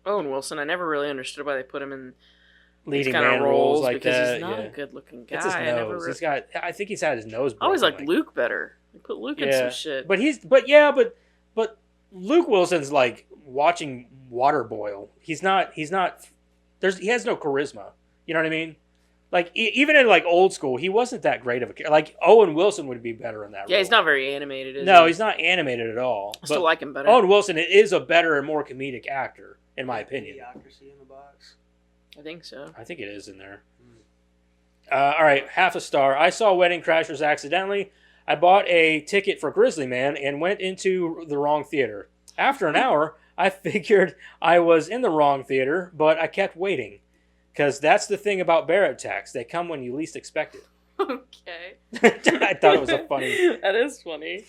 Owen Wilson, I never really understood why they put him in Leading kind man of roles roles like because that. he's not yeah. a good-looking guy. It's his I never nose. re- He's got. I think he's had his nose. I always broken, liked Luke better. They put Luke in some shit. But Luke Wilson's like watching water boil. He's not. He has no charisma. You know what I mean? Like even in like old school, he wasn't that great of a character. Like Owen Wilson would be better in that. Yeah, role. he's not very animated. No, he? he's not animated at all. I still But like him better. Owen Wilson is a better and more comedic actor, in my opinion. Idiocracy in the box. I think so. I think it is in there. All right, half a star. I saw Wedding Crashers accidentally. I bought a ticket for Grizzly Man and went into the wrong theater. After an hour, I figured I was in the wrong theater, but I kept waiting. Because that's the thing about bear attacks. They come when you least expect it. Okay. I thought it was a funny... That is funny.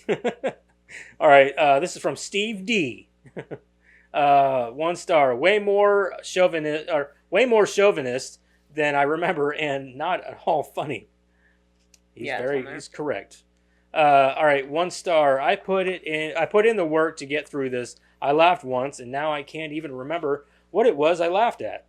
All right, this is from Steve D. 1 star. Way more chauvinist than I remember, and not at all funny. He's he's correct. All right, 1 star. I put in the work to get through this. I laughed once, and now I can't even remember what it was I laughed at.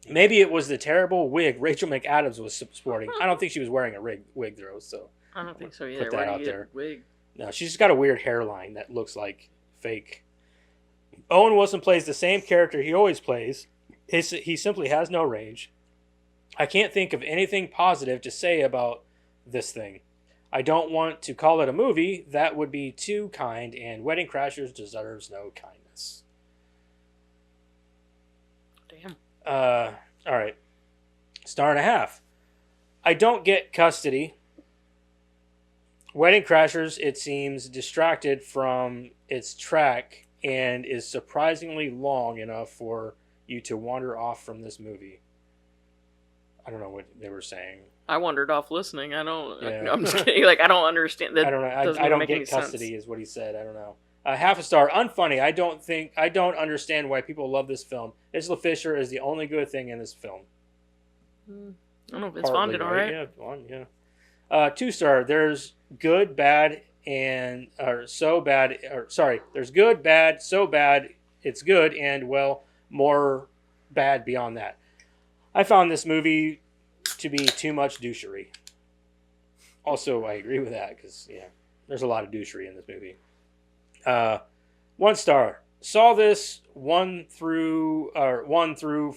Maybe it was the terrible wig Rachel McAdams was sporting. I don't think she was wearing a wig though, so I don't think so either. that Why do out you there. get a wig? no, she's just got a weird hairline that looks like fake. Owen Wilson plays the same character he always plays. He simply has no range. I can't think of anything positive to say about this thing. I don't want to call it a movie. That would be too kind, and Wedding Crashers deserves no kindness. Damn. All right. 1.5 stars. I don't get custody. Wedding Crashers, it seems, distracted from its track and is surprisingly long enough for you to wander off from this movie. I don't know what they were saying. I wandered off listening. I don't. Yeah. I'm just kidding. Like I don't understand that. I don't know. doesn't I don't make any get custody sense. is what he said. I don't know. 1/2 star. Unfunny. I don't understand why people love this film. Isla Fisher is the only good thing in this film. I don't know if it's Partly, bonded all right. Yeah, one, yeah. 2 star. There's good, bad, and or so bad. Or sorry, there's good, bad, so bad it's good, and well, more bad beyond that. I found this movie to be too much douchery. Also, I agree with that because there's a lot of douchery in this movie. 1 star. Saw this 1 through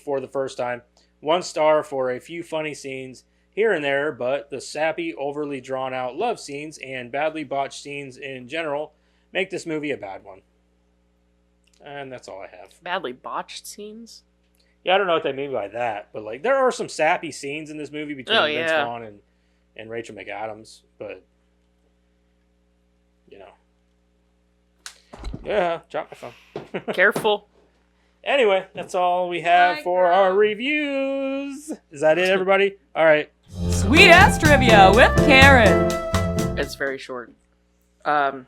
for the first time. 1 star for a few funny scenes here and there, but the sappy, overly drawn out love scenes and badly botched scenes in general make this movie a bad one. And that's all I have. Badly botched scenes. Yeah, I don't know what they mean by that, but like there are some sappy scenes in this movie between Vince Vaughn and Rachel McAdams, but yeah, drop my phone. Careful. Anyway, that's all we have My for girl. our reviews. Is that it, everybody? All right. Sweet ass trivia with Karen. It's very short. The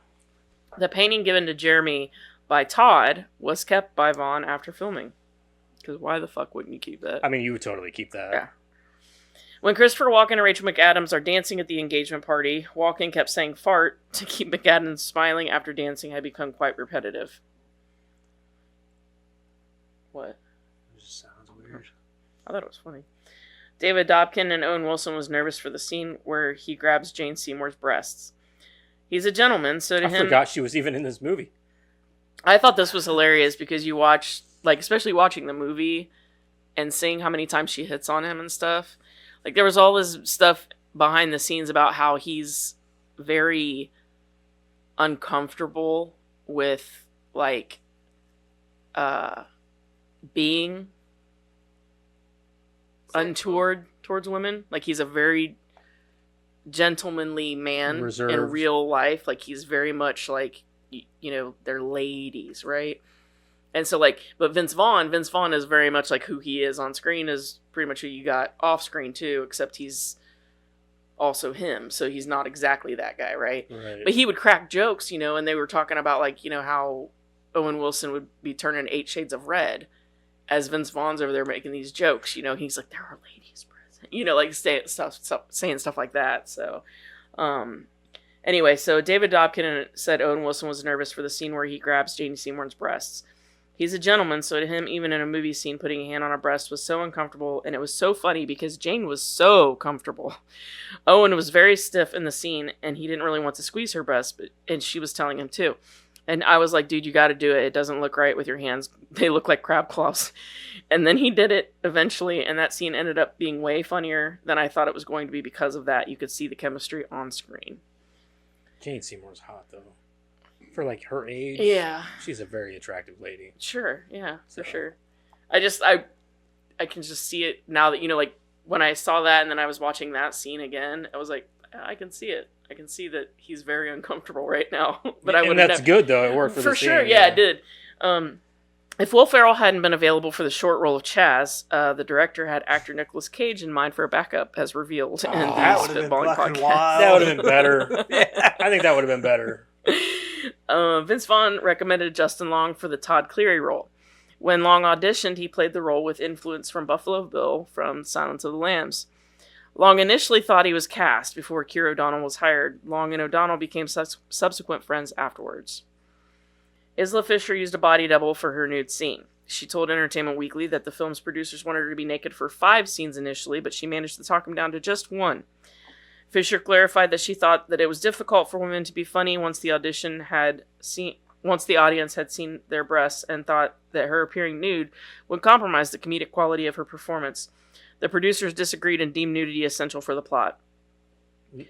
painting given to Jeremy by Todd was kept by Vaughn after filming. Because why the fuck wouldn't you keep that? I mean, you would totally keep that. Yeah. When Christopher Walken and Rachel McAdams are dancing at the engagement party, Walken kept saying fart to keep McAdams smiling after dancing had become quite repetitive. What? It just sounds weird. I thought it was funny. David Dobkin and Owen Wilson was nervous for the scene where he grabs Jane Seymour's breasts. He's a gentleman, so to I him... forgot she was even in this movie. I thought this was hilarious because you watch, like, especially watching the movie and seeing how many times she hits on him and stuff. Like, there was all this stuff behind the scenes about how he's very uncomfortable with like being untoward towards women. Like he's a very gentlemanly man Reserved. in real life. Like he's very much like, you know, they're ladies, right? And so like, but Vince Vaughn is very much like who he is on screen is pretty much who you got off screen too, except he's also him. So he's not exactly that guy, right? But he would crack jokes, you know, and they were talking about like, you know, how Owen Wilson would be turning 8 shades of red as Vince Vaughn's over there making these jokes, you know, he's like, there are ladies present, you know, like saying stuff like that. So, anyway, so David Dobkin said Owen Wilson was nervous for the scene where he grabs Janie Seymour's breasts. He's a gentleman, so to him, even in a movie scene, putting a hand on a breast was so uncomfortable, and it was so funny because Jane was so comfortable. Owen was very stiff in the scene, and he didn't really want to squeeze her breast, and she was telling him too. And I was like, dude, you got to do it. It doesn't look right with your hands. They look like crab claws. And then he did it eventually, and that scene ended up being way funnier than I thought it was going to be because of that. You could see the chemistry on screen. Jane Seymour's hot, though. For, like, her age. Yeah. She's a very attractive lady. Sure, yeah, So. for sure. I can just see it now that, you know, like, when I saw that and then I was watching that scene again, I was like, I can see it. I can see that he's very uncomfortable right now. But I would. And that's good, though. It worked for the sure. scene, Yeah, it did. If Will Ferrell hadn't been available for the short role of Chaz, the director had actor Nicolas Cage in mind for a backup, as revealed in the that would have been Spitballing fucking podcast. wild. That would have been better. I think that would have been better. Vince Vaughn recommended Justin Long for the Todd Cleary role. When Long auditioned, he played the role with influence from Buffalo Bill from Silence of the Lambs. Long initially thought he was cast before Keira O'Donnell was hired. Long and O'Donnell became subsequent friends afterwards. Isla Fisher used a body double for her nude scene. She told Entertainment Weekly that the film's producers wanted her to be naked for 5 scenes initially, but she managed to talk him down to just 1. Fisher clarified that she thought that it was difficult for women to be funny once the audience had seen their breasts, and thought that her appearing nude would compromise the comedic quality of her performance. The producers disagreed and deemed nudity essential for the plot.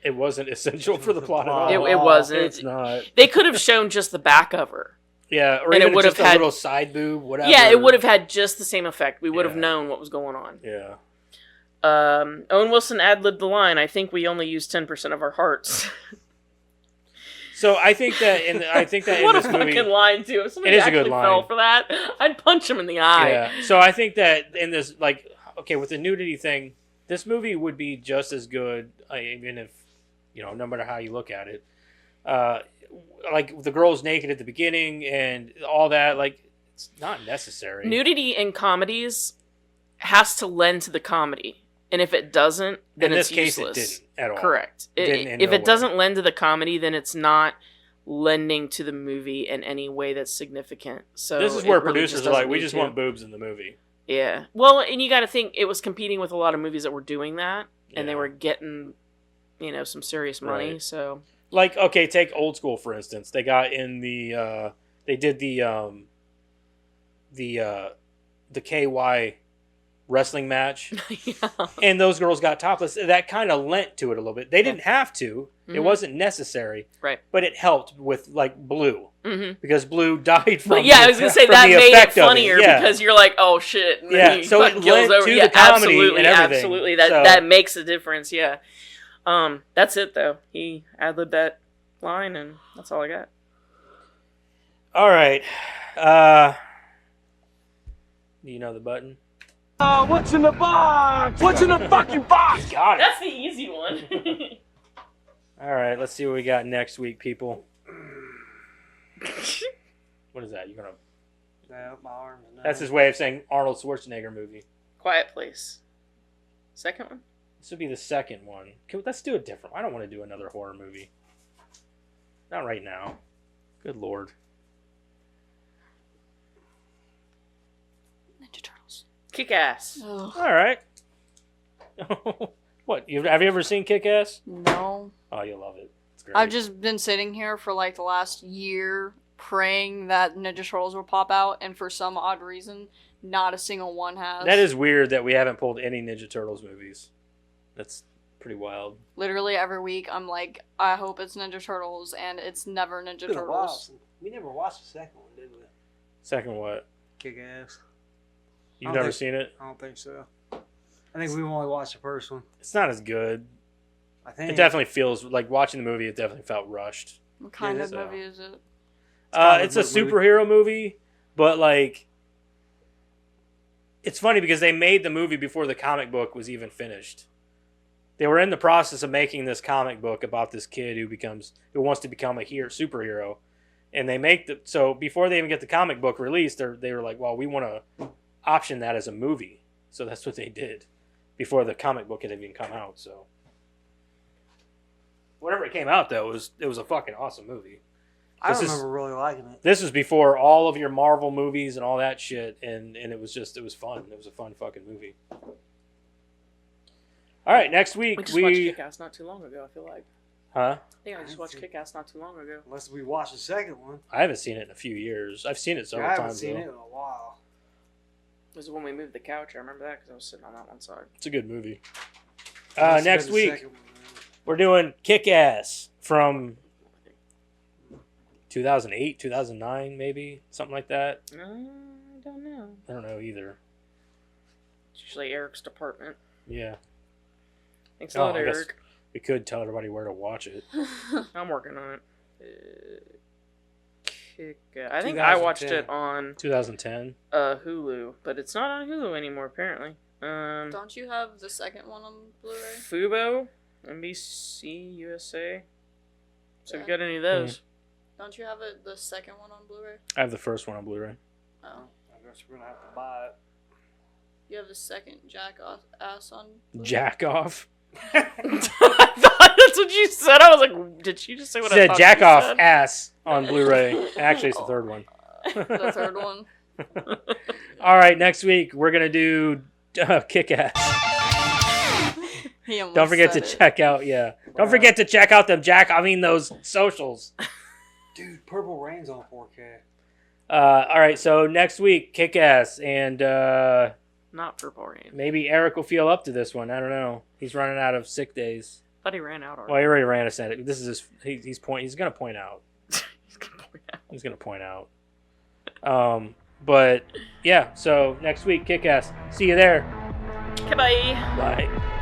It wasn't essential for the plot at all. It wasn't. It's not. They could have shown just the back of her. Yeah, or And even it would just have a had- little side boob, whatever. Yeah, it would have had just the same effect. We would have Yeah. known what was going on. Yeah. Owen Wilson ad-libbed the line, I think we only use 10% of our hearts. So I think that in What a this movie, fucking line, too. If somebody It is a actually good line. fell for that, I'd punch him in the eye. yeah. So I think that in this, like, okay, with the nudity thing, this movie would be just as good, even if, you know, no matter how you look at it. Like the girl's naked at the beginning and all that, like, it's not necessary. Nudity in comedies has to lend to the comedy. And if it doesn't, then in it's this case, useless. it didn't at all. Correct. Didn't in If no it way. doesn't lend to the comedy, then it's not lending to the movie in any way that's significant. So This is it where really producers just are like, doesn't we need just to. want boobs in the movie. Yeah. Well, and you got to think it was competing with a lot of movies that were doing that, and they Yeah. were getting, some serious money. Right. So Like, okay, take Old School for instance. They got in the they did the KY wrestling match, yeah. and those girls got topless. That kind of lent to it a little bit. They didn't have to. It Mhm. wasn't necessary. Right. But it helped with like Blue, hmm because Blue died from. But yeah, I was gonna say from that the made it effect of funnier Yeah. because you're like, oh shit. And then Yeah, he so it fucking kills lent to the comedy absolutely, and everything. absolutely. So- That makes a difference. Yeah. That's it though. He ad-libbed that line, and that's all I got. All right. Do you know the button? What's in the box? What's in the fucking box? Got it. That's the easy one. All right. Let's see what we got next week, people. What is that? You're gonna. No, my arm is That's his way of saying Arnold Schwarzenegger movie. Quiet Place. Second one. This would be the second one. Let's do a different. I don't want to do another horror movie. Not right now. Good lord. Ninja Turtles. Kick Ass. Ugh. All right. What? Have you ever seen Kick-Ass? No. Oh, you'll love it. It's great. I've just been sitting here for like the last year praying that Ninja Turtles will pop out, and for some odd reason, not a single one has. That is weird that we haven't pulled any Ninja Turtles movies. That's pretty wild. Literally every week, I'm like, I hope it's Ninja Turtles, and it's never Ninja Been a while Turtles. since- We never watched the second one, did we? Second what? Kick ass. You've I don't never think- seen it? I don't think so. I think we've only watched the first one. It's not as good. I think It definitely feels like watching the movie. It definitely felt rushed. What kind Yeah, of so- movie is it? It's a comic book movie. superhero movie, but like, it's funny because they made the movie before the comic book was even finished. They were in the process of making this comic book about this kid who wants to become a superhero, and they make so before they even get the comic book released, they were like, well, we want to option that as a movie, so that's what they did before the comic book had even come out. So whenever it came out, though, it was a fucking awesome movie. I this is- remember really liking it. This was before all of your Marvel movies and all that shit, and it was fun. It was a fun fucking movie. All right, next week We just watched Kick-Ass not too long ago, I feel like. huh? I think I just watched Kick-Ass not too long ago. Unless we watch the second one. I haven't seen it in a few years. I've seen it I several haven't times. seen though. it in a while. It was when we moved the couch. I remember that because I was sitting on that one side. It's a good movie. Unless we Next did the week second one, we're doing Kick-Ass from 2008, 2009, maybe something like that. I don't know. I don't know either. It's usually Eric's department. Yeah, Thanks a lot, I guess Eric. we could tell everybody where to watch it. I'm working on it. Kick-Ass. I think I watched 2010. it on 2010. Hulu, but it's not on Hulu anymore apparently. Don't you have the second one on Blu-ray? Fubo, NBC USA. So if you Yeah. got any of those? Don't you have the second one on Blu-ray? I have the first one on Bluray. Oh. I guess we're gonna have to buy it. You have the second Jackass on Blu-ray? Jack off. I thought that's what you said. I was like, did she just say what I Said thought Jack she off said? ass on Blu-ray. Actually, it's the third one. The third one. All right, next week we're gonna do Kick-Ass. He almost Don't forget to said it. check out. Yeah, don't forget to check out them those socials. Dude, Purple Rain's on 4K. All right, so next week Kick-Ass, and Not Purple Rain. maybe Eric will feel up to this one. I don't know. He's running out of sick days. Thought he ran out already. Well, he already ran us at it. This is he's gonna point out. He's gonna point out. He's gonna point out. But yeah, so next week Kick-Ass. See you there. Okay, bye. Bye.